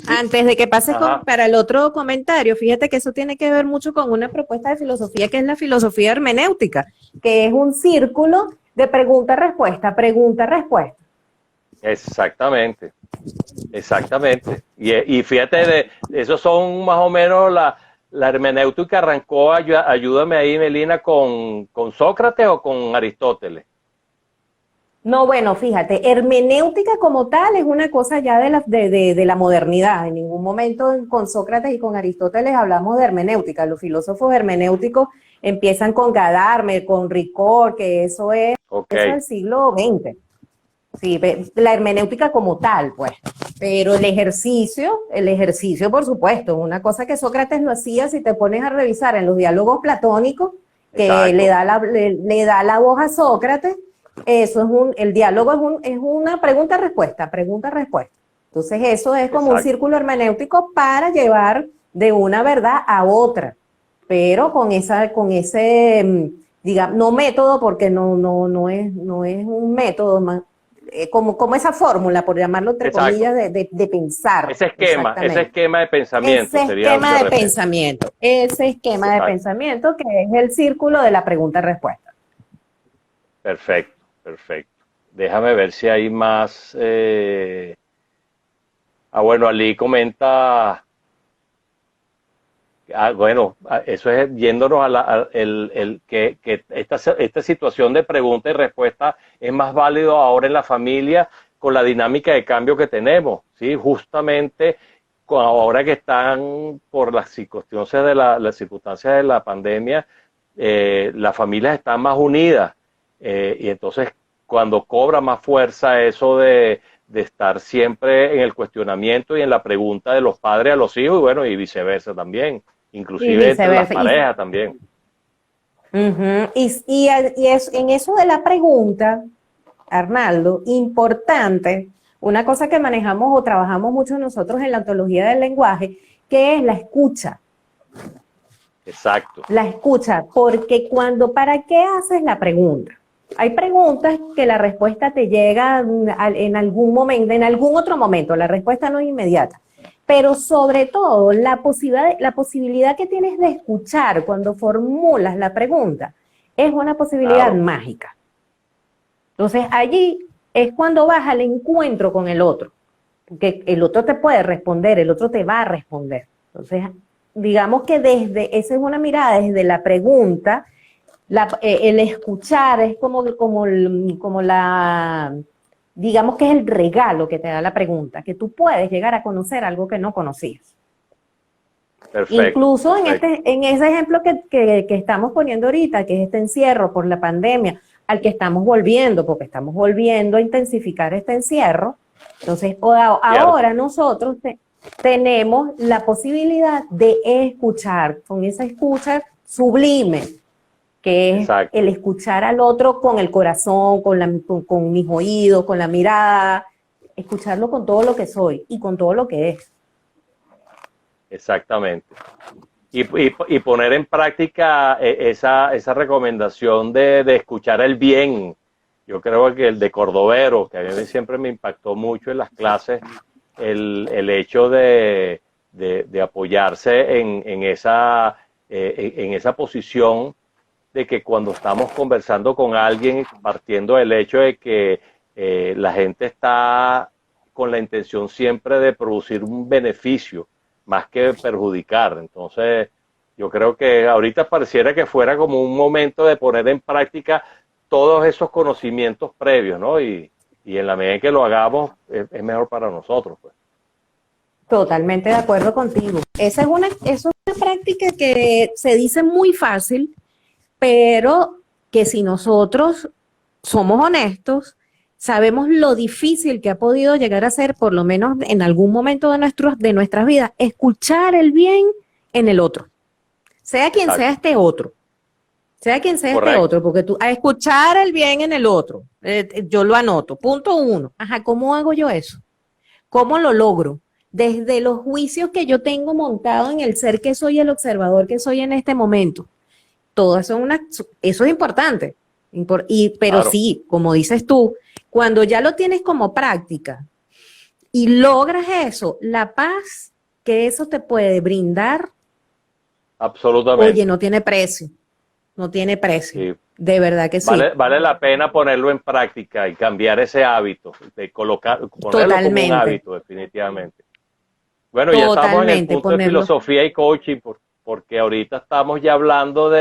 antes de que pases para el otro comentario, fíjate que eso tiene que ver mucho con una propuesta de filosofía que es la filosofía hermenéutica, que es un círculo de pregunta-respuesta, pregunta-respuesta. Exactamente, exactamente. Y fíjate, esos son más o menos la hermenéutica arrancó, ayúdame ahí, Melina, con Sócrates o con Aristóteles. No, bueno, fíjate, hermenéutica como tal es una cosa ya de la modernidad. En ningún momento con Sócrates y con Aristóteles hablamos de hermenéutica. Los filósofos hermenéuticos empiezan con Gadamer, con Ricord, que eso es del siglo XX. Sí, la hermenéutica como tal, pues. Pero el ejercicio, por supuesto, es una cosa que Sócrates lo hacía. Si te pones a revisar en los diálogos platónicos, que le da la voz a Sócrates, el diálogo es una pregunta-respuesta, pregunta-respuesta. Entonces eso es como un círculo hermenéutico para llevar de una verdad a otra, pero con ese, digamos, no método, porque no es un método, como esa fórmula, por llamarlo entre comillas, de pensar. Ese esquema de pensamiento. Ese esquema de pensamiento que es el círculo de la pregunta-respuesta. Perfecto. Perfecto. Déjame ver si hay más. Bueno, Ali comenta. Bueno, eso es yéndonos a que esta situación de pregunta y respuesta es más válido ahora en la familia con la dinámica de cambio que tenemos, ¿sí? Justamente ahora que están por las circunstancias de la pandemia, las familias están más unidas. Y entonces cuando cobra más fuerza eso de estar siempre en el cuestionamiento y en la pregunta de los padres a los hijos, y bueno, y viceversa también, inclusive entre las parejas también. Y en eso de la pregunta, Arnaldo, importante, una cosa que manejamos o trabajamos mucho nosotros en la ontología del lenguaje, que es la escucha. Exacto. La escucha, porque ¿para qué haces la pregunta? Hay preguntas que la respuesta te llega en algún momento, en algún otro momento, la respuesta no es inmediata. Pero sobre todo, la posibilidad que tienes de escuchar cuando formulas la pregunta es una posibilidad mágica. Entonces, allí es cuando vas al encuentro con el otro. porque el otro te puede responder, el otro te va a responder. Entonces, digamos que esa es una mirada, desde la pregunta, el escuchar es digamos que es el regalo que te da la pregunta, que tú puedes llegar a conocer algo que no conocías. Perfecto, Incluso perfecto. en ese ejemplo que estamos poniendo ahorita, que es este encierro por la pandemia, al que estamos volviendo, porque estamos volviendo a intensificar este encierro. Entonces, ahora nosotros tenemos la posibilidad de escuchar, con esa escucha sublime, que es Exacto. el escuchar al otro con el corazón, con mis oídos, con la mirada, escucharlo con todo lo que soy y con todo lo que es. Exactamente. Y poner en práctica esa recomendación de escuchar el bien. Yo creo que el de Cordovero, que a mí siempre me impactó mucho en las clases, el hecho de apoyarse en esa posición de que cuando estamos conversando con alguien, partiendo del hecho de que la gente está con la intención siempre de producir un beneficio, más que perjudicar. Entonces, yo creo que ahorita pareciera que fuera como un momento de poner en práctica todos esos conocimientos previos, ¿no? Y en la medida en que lo hagamos, es mejor para nosotros, pues. Totalmente de acuerdo contigo. Esa es una práctica que se dice muy fácil, pero que si nosotros somos honestos, sabemos lo difícil que ha podido llegar a ser, por lo menos en algún momento de nuestras vidas, escuchar el bien en el otro, sea quien sea este otro. Sea quien sea este otro, porque a escuchar el bien en el otro, yo lo anoto. Punto 1. Ajá, ¿cómo hago yo eso? ¿Cómo lo logro? Desde los juicios que yo tengo montado en el ser que soy, el observador que soy en este momento. Todo eso es importante. Pero claro, sí, como dices tú, cuando ya lo tienes como práctica y logras eso, la paz que eso te puede brindar, absolutamente. Oye, no tiene precio. No tiene precio. Sí. De verdad que sí. Vale la pena ponerlo en práctica y cambiar ese hábito, de ponerlo como un hábito, definitivamente. Bueno, ya estamos en el punto de filosofía y coaching, porque ahorita estamos ya hablando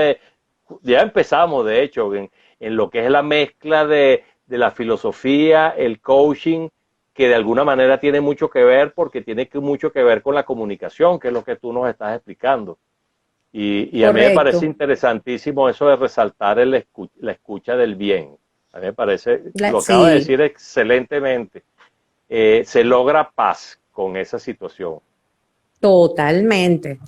ya empezamos de hecho, en lo que es la mezcla de la filosofía, el coaching, que de alguna manera tiene mucho que ver, porque tiene mucho que ver con la comunicación, que es lo que tú nos estás explicando. Y a mí me parece interesantísimo eso de resaltar la escucha del bien. A mí me parece, lo acabo de decir excelentemente. Se logra paz con esa situación. Totalmente.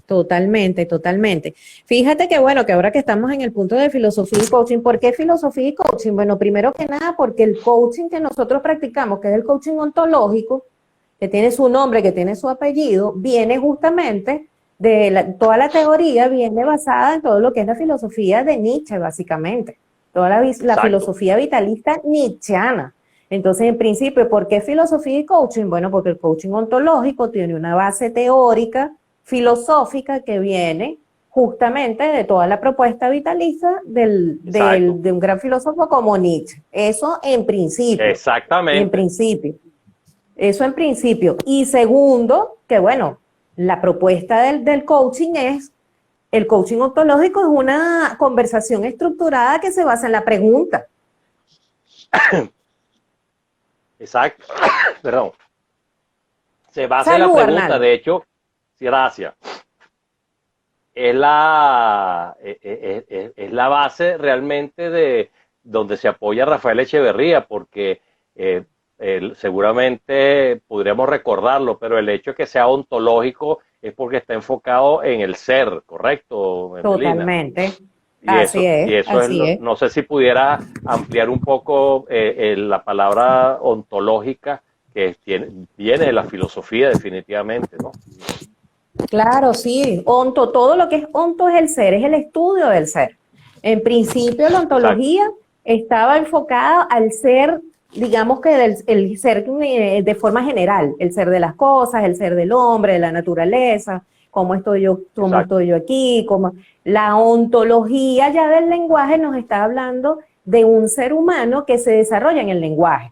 Fíjate que bueno, que ahora que estamos en el punto de filosofía y coaching, ¿por qué filosofía y coaching? Bueno, primero que nada, porque el coaching que nosotros practicamos, que es el coaching ontológico, que tiene su nombre, que tiene su apellido, viene justamente toda la teoría viene basada en todo lo que es la filosofía de Nietzsche, básicamente. Toda la filosofía vitalista nietzscheana. Entonces, en principio, ¿por qué filosofía y coaching? Bueno, porque el coaching ontológico tiene una base teórica, filosófica, que viene justamente de toda la propuesta vitalista de un gran filósofo como Nietzsche. Eso en principio. Exactamente. En principio. Eso en principio. Y segundo, que bueno, la propuesta del coaching el coaching ontológico es una conversación estructurada que se basa en la pregunta. Exacto. Perdón. Se basa en la pregunta, Arnaldo. De hecho, gracias. Es la base realmente de donde se apoya Rafael Echeverría, porque seguramente podríamos recordarlo, pero el hecho de que sea ontológico es porque está enfocado en el ser, ¿correcto, Melina? Totalmente. Así es. No sé si pudiera ampliar un poco la palabra ontológica, que viene de la filosofía definitivamente, ¿no? Claro, sí. Todo lo que es onto es el ser, es el estudio del ser. En principio la ontología estaba enfocada al ser, digamos que el ser de forma general, el ser de las cosas, el ser del hombre, de la naturaleza, cómo estoy yo aquí, la ontología ya del lenguaje nos está hablando de un ser humano que se desarrolla en el lenguaje.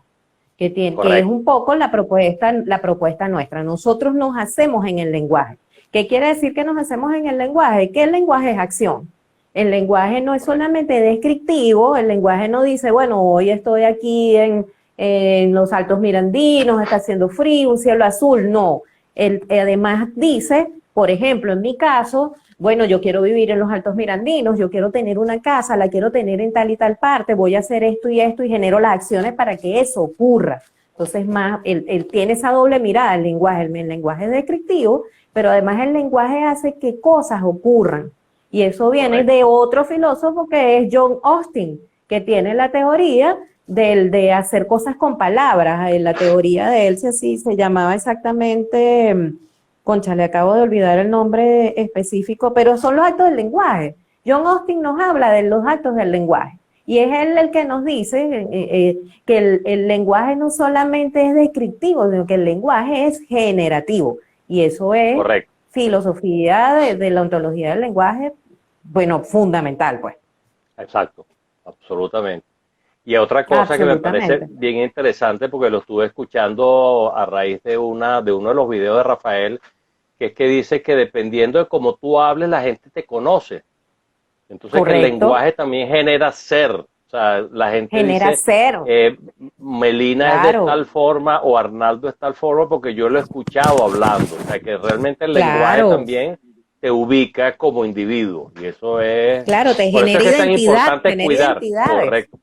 que es un poco la propuesta nuestra. Nosotros nos hacemos en el lenguaje. ¿Qué quiere decir que nos hacemos en el lenguaje? Que el lenguaje es acción. El lenguaje no es solamente descriptivo, el lenguaje no dice, bueno, hoy estoy aquí en los Altos Mirandinos, está haciendo frío, un cielo azul. No, además dice, por ejemplo, en mi caso, bueno, yo quiero vivir en los Altos Mirandinos, yo quiero tener una casa, la quiero tener en tal y tal parte, voy a hacer esto y genero las acciones para que eso ocurra. Entonces, él tiene esa doble mirada, el lenguaje es descriptivo, pero además el lenguaje hace que cosas ocurran. Y eso viene de otro filósofo que es John Austin, que tiene la teoría de hacer cosas con palabras. La teoría de él así se llamaba exactamente, concha, le acabo de olvidar el nombre específico, pero son los actos del lenguaje. John Austin nos habla de los actos del lenguaje. Y es él el que nos dice que el lenguaje no solamente es descriptivo, sino que el lenguaje es generativo. Y eso es filosofía de la ontología del lenguaje, bueno, fundamental, pues. Exacto, absolutamente. Y otra cosa que me parece bien interesante, porque lo estuve escuchando a raíz de uno de los videos de Rafael, que es que dice que dependiendo de cómo tú hables, la gente te conoce. Entonces el lenguaje también genera ser. O sea, la gente genera dice, ser. Melina es de tal forma o Arnaldo es de tal forma porque yo lo he escuchado hablando. O sea, que realmente el lenguaje también te ubica como individuo. Y eso es... Claro, te genera identidad, cuidar. Correcto.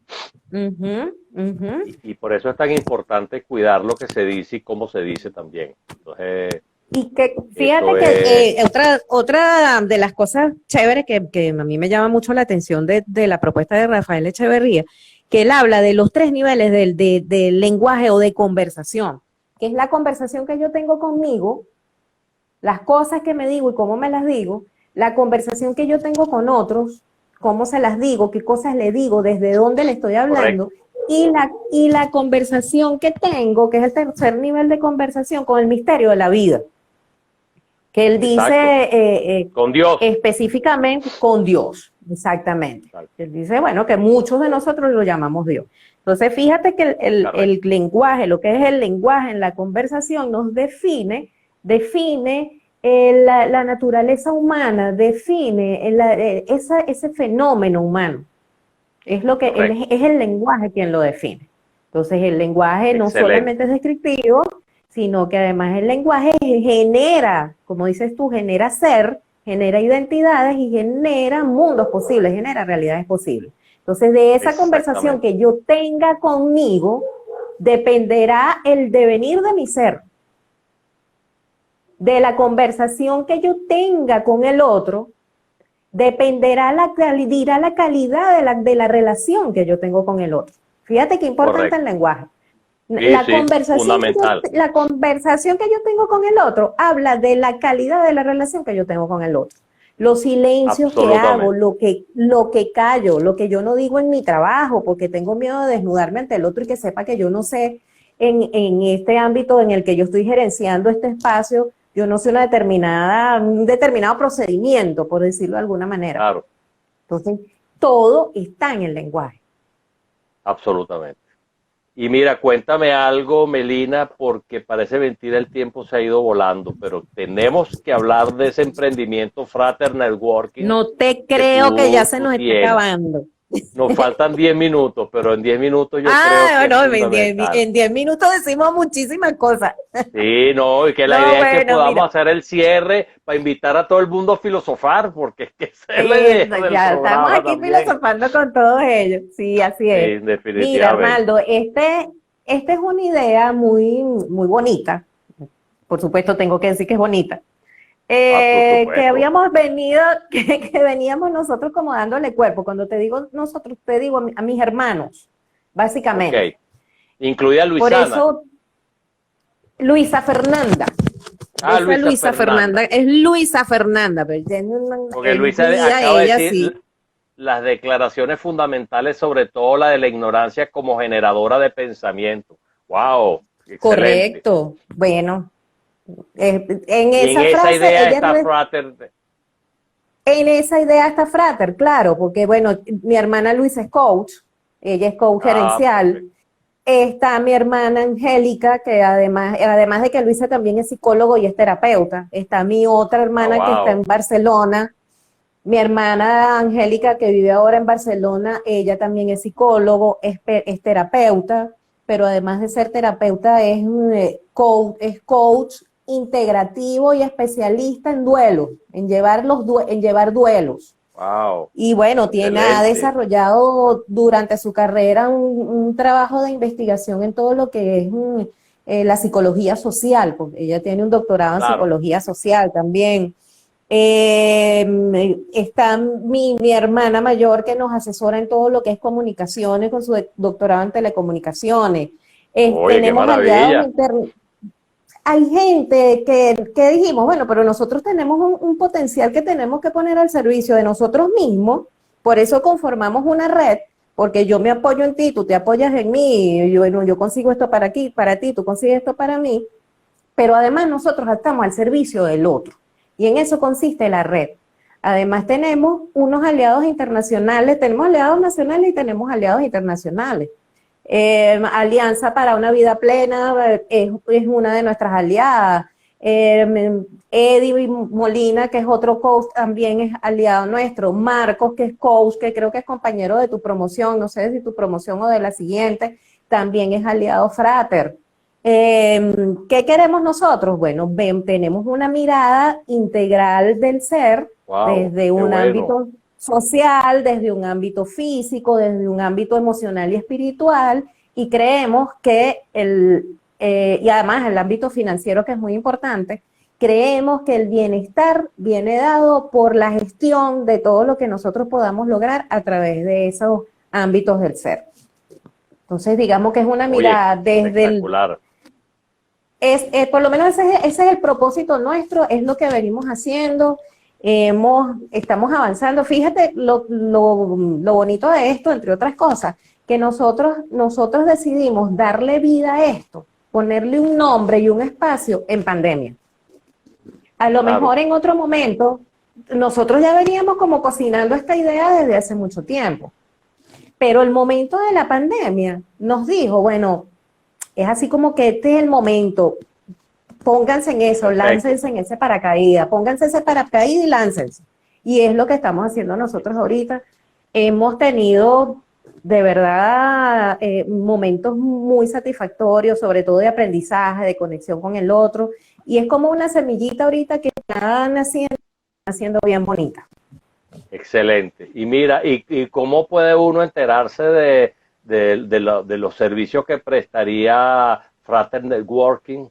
Y por eso es tan importante cuidar lo que se dice y cómo se dice también. Entonces... Y que fíjate que otra de las cosas chéveres que a mí me llama mucho la atención de la propuesta de Rafael Echeverría, que él habla de los 3 niveles del lenguaje o de conversación, que es la conversación que yo tengo conmigo, las cosas que me digo y cómo me las digo, la conversación que yo tengo con otros, cómo se las digo, qué cosas le digo, desde dónde le estoy hablando, y la conversación que tengo, que es el tercer nivel de conversación, con el misterio de la vida. Que él dice con Dios. Específicamente con Dios, exactamente. Él dice, bueno, que muchos de nosotros lo llamamos Dios. Entonces, fíjate que el lenguaje, lo que es el lenguaje en la conversación, nos define la naturaleza humana, define ese fenómeno humano. Es lo que es el lenguaje quien lo define. Entonces, el lenguaje no solamente es descriptivo, sino que además el lenguaje genera, como dices tú, genera ser, genera identidades y genera mundos posibles, genera realidades posibles. Entonces, de esa conversación que yo tenga conmigo, dependerá el devenir de mi ser. De la conversación que yo tenga con el otro, dependerá dirá la calidad de la relación que yo tengo con el otro. Fíjate qué importante el lenguaje. La conversación que yo tengo con el otro habla de la calidad de la relación que yo tengo con el otro. Los silencios que hago, lo que callo, lo que yo no digo en mi trabajo, porque tengo miedo de desnudarme ante el otro y que sepa que yo no sé en este ámbito en el que yo estoy gerenciando este espacio, yo no sé un determinado procedimiento, por decirlo de alguna manera. Claro. Entonces, todo está en el lenguaje. Absolutamente. Y mira, cuéntame algo, Melina, porque parece mentira, el tiempo se ha ido volando, pero tenemos que hablar de ese emprendimiento Frater Networking. No te creo que ya se nos está acabando. Nos faltan 10 minutos, pero en 10 minutos yo creo que en 10 minutos decimos muchísimas cosas. Sí, no, y que la idea es que podamos hacer el cierre para invitar a todo el mundo a filosofar, porque es que esa es la idea ya estamos aquí también filosofando con todos ellos. Sí, así es. Sí, definitivamente. Mira, Arnaldo, esta es una idea muy, muy bonita. Por supuesto, tengo que decir que es bonita. Que habíamos venido, que veníamos nosotros como dándole cuerpo. Cuando te digo nosotros, te digo a mis hermanos, básicamente. Okay. Incluida Luisana. Por eso, Luisa Fernanda. Luisa Fernanda. Es Luisa Fernanda. Porque Luisa acaba de decir las declaraciones fundamentales, sobre todo la de la ignorancia como generadora de pensamiento. ¡Wow! Excelente. Correcto. Bueno. En esa idea está Frater. En esa idea está Frater, claro, porque bueno, mi hermana Luisa es coach, ella es coach gerencial, Está mi hermana Angélica, que además de que Luisa también es psicólogo y es terapeuta. Está mi otra Ah, hermana que está en wow. Barcelona. Mi hermana Angélica, que vive ahora en Barcelona, ella también es psicólogo, es terapeuta, pero además de ser terapeuta es coach integrativo y especialista en duelos, en llevar duelos. Wow. Y bueno, ha Excelente. desarrollado durante su carrera un trabajo de investigación en todo lo que es la psicología social, porque ella tiene un doctorado en Claro. psicología social también. Está mi hermana mayor que nos asesora en todo lo que es comunicaciones con su doctorado en telecomunicaciones. Oye, qué Tenemos aliados maravilla. internos. Hay gente que dijimos, bueno, pero nosotros tenemos un potencial que tenemos que poner al servicio de nosotros mismos, por eso conformamos una red, porque yo me apoyo en ti, tú te apoyas en mí, bueno, yo consigo esto para aquí, para ti, tú consigues esto para mí, pero además nosotros estamos al servicio del otro, y en eso consiste la red. Además tenemos unos aliados internacionales, tenemos aliados nacionales y tenemos aliados internacionales. Alianza para una Vida Plena es una de nuestras aliadas. Eddie Molina, que es otro coach, también es aliado nuestro. Marcos, que es coach, que creo que es compañero de tu promoción, no sé si tu promoción o de la siguiente, también es aliado Frater. ¿Qué queremos nosotros? Bueno, tenemos una mirada integral del ser Wow, desde qué un bueno. ámbito social, desde un ámbito físico, desde un ámbito emocional y espiritual, y creemos que y además el ámbito financiero que es muy importante, creemos que el bienestar viene dado por la gestión de todo lo que nosotros podamos lograr a través de esos ámbitos del ser. Entonces, digamos que es una Oye, mirada desde espectacular. por lo menos ese es el propósito nuestro, es lo que venimos haciendo, estamos avanzando. Fíjate lo bonito de esto, entre otras cosas, que nosotros decidimos darle vida a esto, ponerle un nombre y un espacio en pandemia. A lo Claro. mejor en otro momento, nosotros ya veníamos como cocinando esta idea desde hace mucho tiempo, pero el momento de la pandemia nos dijo, bueno, es así como que este es el momento, pónganse en eso, Perfecto. láncense en ese paracaídas, pónganse ese paracaídas y láncense. Y es lo que estamos haciendo nosotros ahorita. Hemos tenido de verdad momentos muy satisfactorios, sobre todo de aprendizaje, de conexión con el otro, y es como una semillita ahorita que está naciendo bien bonita. Excelente. Y mira, ¿y cómo puede uno enterarse de los servicios que prestaría Frater Networking?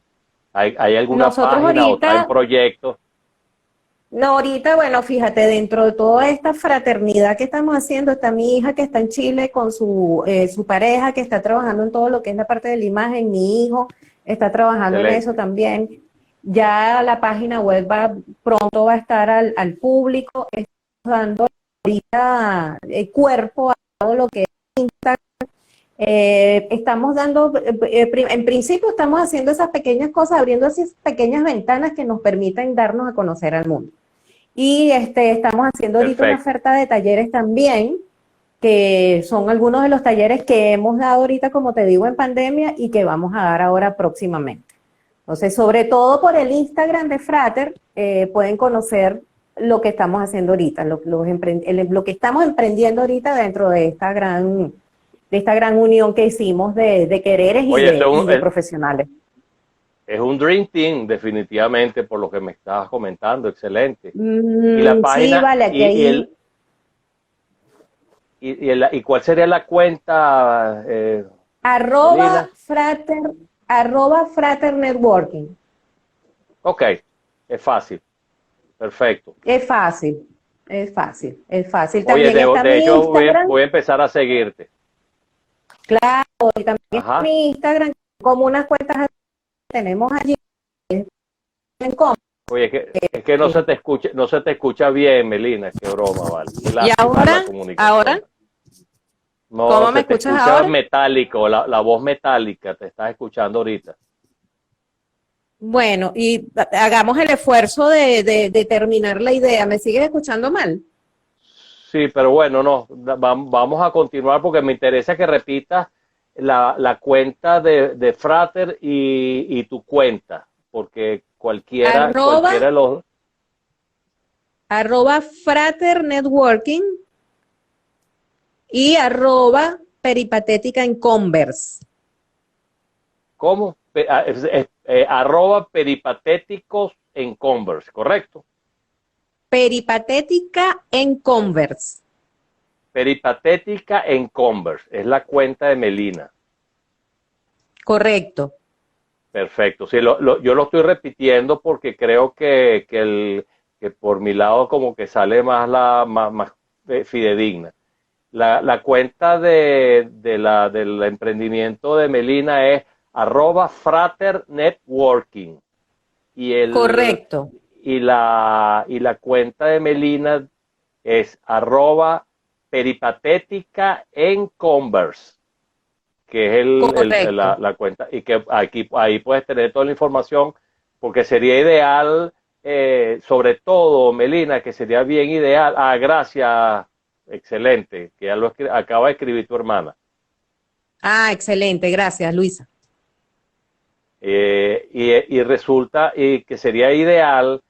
¿Hay alguna Nosotros página o está en ahorita proyecto? No, ahorita, bueno, fíjate, dentro de toda esta fraternidad que estamos haciendo, está mi hija que está en Chile con su pareja, que está trabajando en todo lo que es la parte de la imagen, mi hijo está trabajando en eso Excelente. también. Ya la página web pronto va a estar al público, estamos dando ahorita cuerpo a todo lo que es Instagram. Estamos dando, en principio estamos haciendo esas pequeñas cosas, abriendo esas pequeñas ventanas que nos permiten darnos a conocer al mundo. Y estamos haciendo ahorita una Perfecto. oferta de talleres también, que son algunos de los talleres que hemos dado ahorita, como te digo, en pandemia y que vamos a dar ahora próximamente. Entonces, sobre todo por el Instagram de Frater, pueden conocer lo que estamos haciendo ahorita, lo que estamos emprendiendo ahorita dentro de esta gran unión que hicimos de quereres y Oye, de, y de profesionales. es un Dream Team, definitivamente, por lo que me estabas comentando. Excelente. Y la Sí, página, vale, aquí hay ¿y cuál sería la cuenta, arroba Melina? frater, arroba frater networking. Ok, es fácil. Perfecto. Es fácil, es fácil, es fácil. Oye, También está de mi hecho Instagram, voy a empezar a seguirte. y también está Ajá. mi Instagram, como unas cuentas que tenemos allí en común. Oye, es que no se te escucha bien, Melina. Qué broma, vale. Qué Y lástima la ahora, comunicación. No, ¿cómo me se te escuchas escucha ahora? metálico, la voz metálica, te estás escuchando ahorita. Bueno, y hagamos el esfuerzo de terminar la idea. ¿Me sigues escuchando mal? Sí, pero bueno, no, vamos a continuar porque me interesa que repitas la cuenta de Frater y tu cuenta, porque cualquiera de los... @Frater Networking y @Peripatética en Converse. ¿Cómo? @peripatéticos en Converse, ¿correcto? Peripatética en Converse. Peripatética en Converse, es la cuenta de Melina. Correcto. Perfecto. Sí, yo lo estoy repitiendo porque creo que por mi lado como que sale más fidedigna. La cuenta del emprendimiento de Melina es @Frater Networking. Correcto. Y la cuenta de Melina es @peripatética en Converse, que es la cuenta, y que ahí puedes tener toda la información, porque sería ideal, sobre todo, Melina, que sería bien ideal. Gracias, excelente, que ya lo acaba de escribir tu hermana. Excelente, gracias, Luisa. Y resulta que sería ideal,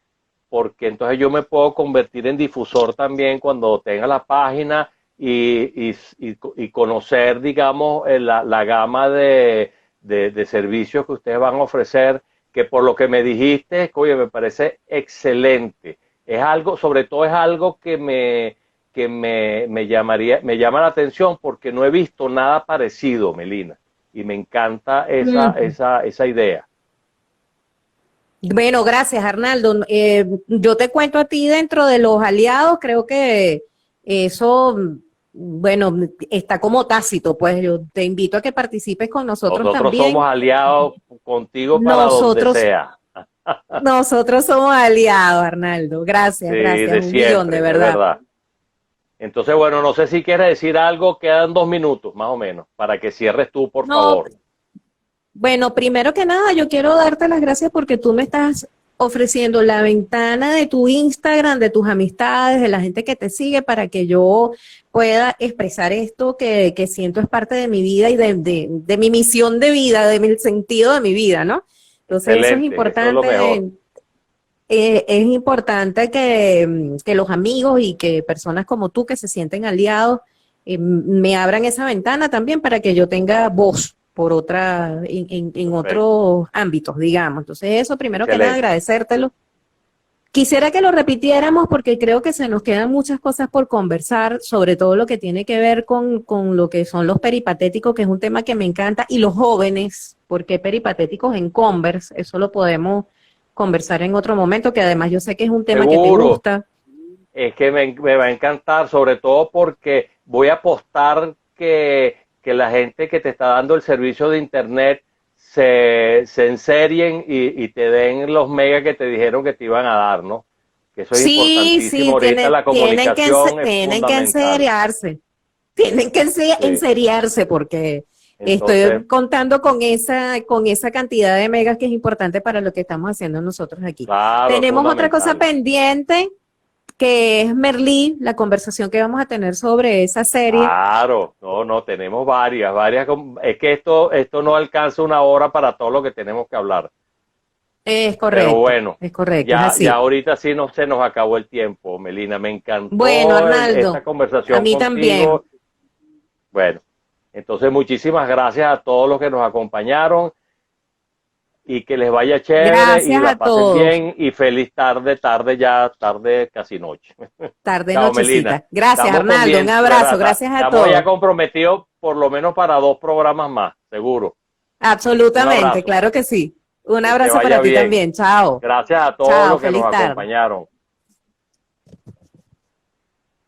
porque entonces yo me puedo convertir en difusor también cuando tenga la página y conocer, digamos, la gama de servicios que ustedes van a ofrecer, que por lo que me dijiste, oye, me parece excelente. Es algo, sobre todo es algo que me llama la atención, porque no he visto nada parecido, Melina, y me encanta esa idea. Bueno, gracias, Arnaldo. Yo te cuento a ti, dentro de los aliados, creo que eso, bueno, está como tácito, pues yo te invito a que participes con nosotros también. Nosotros somos aliados contigo para donde sea. Nosotros somos aliados, Arnaldo. Gracias, sí, gracias. Un millón, de verdad. Entonces, bueno, no sé si quieres decir algo, quedan 2 minutos más o menos, para que cierres tú, por favor. Bueno, primero que nada, yo quiero darte las gracias porque tú me estás ofreciendo la ventana de tu Instagram, de tus amistades, de la gente que te sigue, para que yo pueda expresar esto que siento es parte de mi vida y de mi misión de vida, de mi sentido de mi vida, ¿no? Entonces, eso es importante. Eso es lo mejor. Es importante que los amigos y que personas como tú que se sienten aliados me abran esa ventana también, para que yo tenga voz por en otros ámbitos, digamos. Entonces, eso, primero que nada, agradecértelo. Quisiera que lo repitiéramos porque creo que se nos quedan muchas cosas por conversar, sobre todo lo que tiene que ver con lo que son los peripatéticos, que es un tema que me encanta, y los jóvenes. ¿Por qué peripatéticos en Converse? Eso lo podemos conversar en otro momento, que además yo sé que es un tema que te gusta. Es que me va a encantar, sobre todo porque voy a apostar que la gente que te está dando el servicio de internet se enserien y te den los megas que te dijeron que te iban a dar, ¿no? Que eso es importantísimo. Ahorita la comunicación tienen que enseriarse. Tienen que enseriarse, porque estoy contando con esa cantidad de megas que es importante para lo que estamos haciendo nosotros aquí. Claro, tenemos otra cosa pendiente, que es Merlí, la conversación que vamos a tener sobre esa serie. Claro, no, tenemos varias. Es que esto no alcanza 1 hora para todo lo que tenemos que hablar. Es correcto. Pero bueno, es correcto, ya ahorita sí se nos acabó el tiempo, Melina. Me encantó Arnaldo, esta conversación a mí contigo. También. Bueno, entonces muchísimas gracias a todos los que nos acompañaron. Y que les vaya chévere. Gracias, y la pasen bien, y feliz tarde casi noche. Tarde, nochecita. Gracias, Arnaldo, un abrazo, gracias a todos. Estamos ya comprometidos por lo menos para 2 programas más, seguro. Absolutamente, claro que sí. Un abrazo para ti también, chao. Gracias a todos los que nos acompañaron.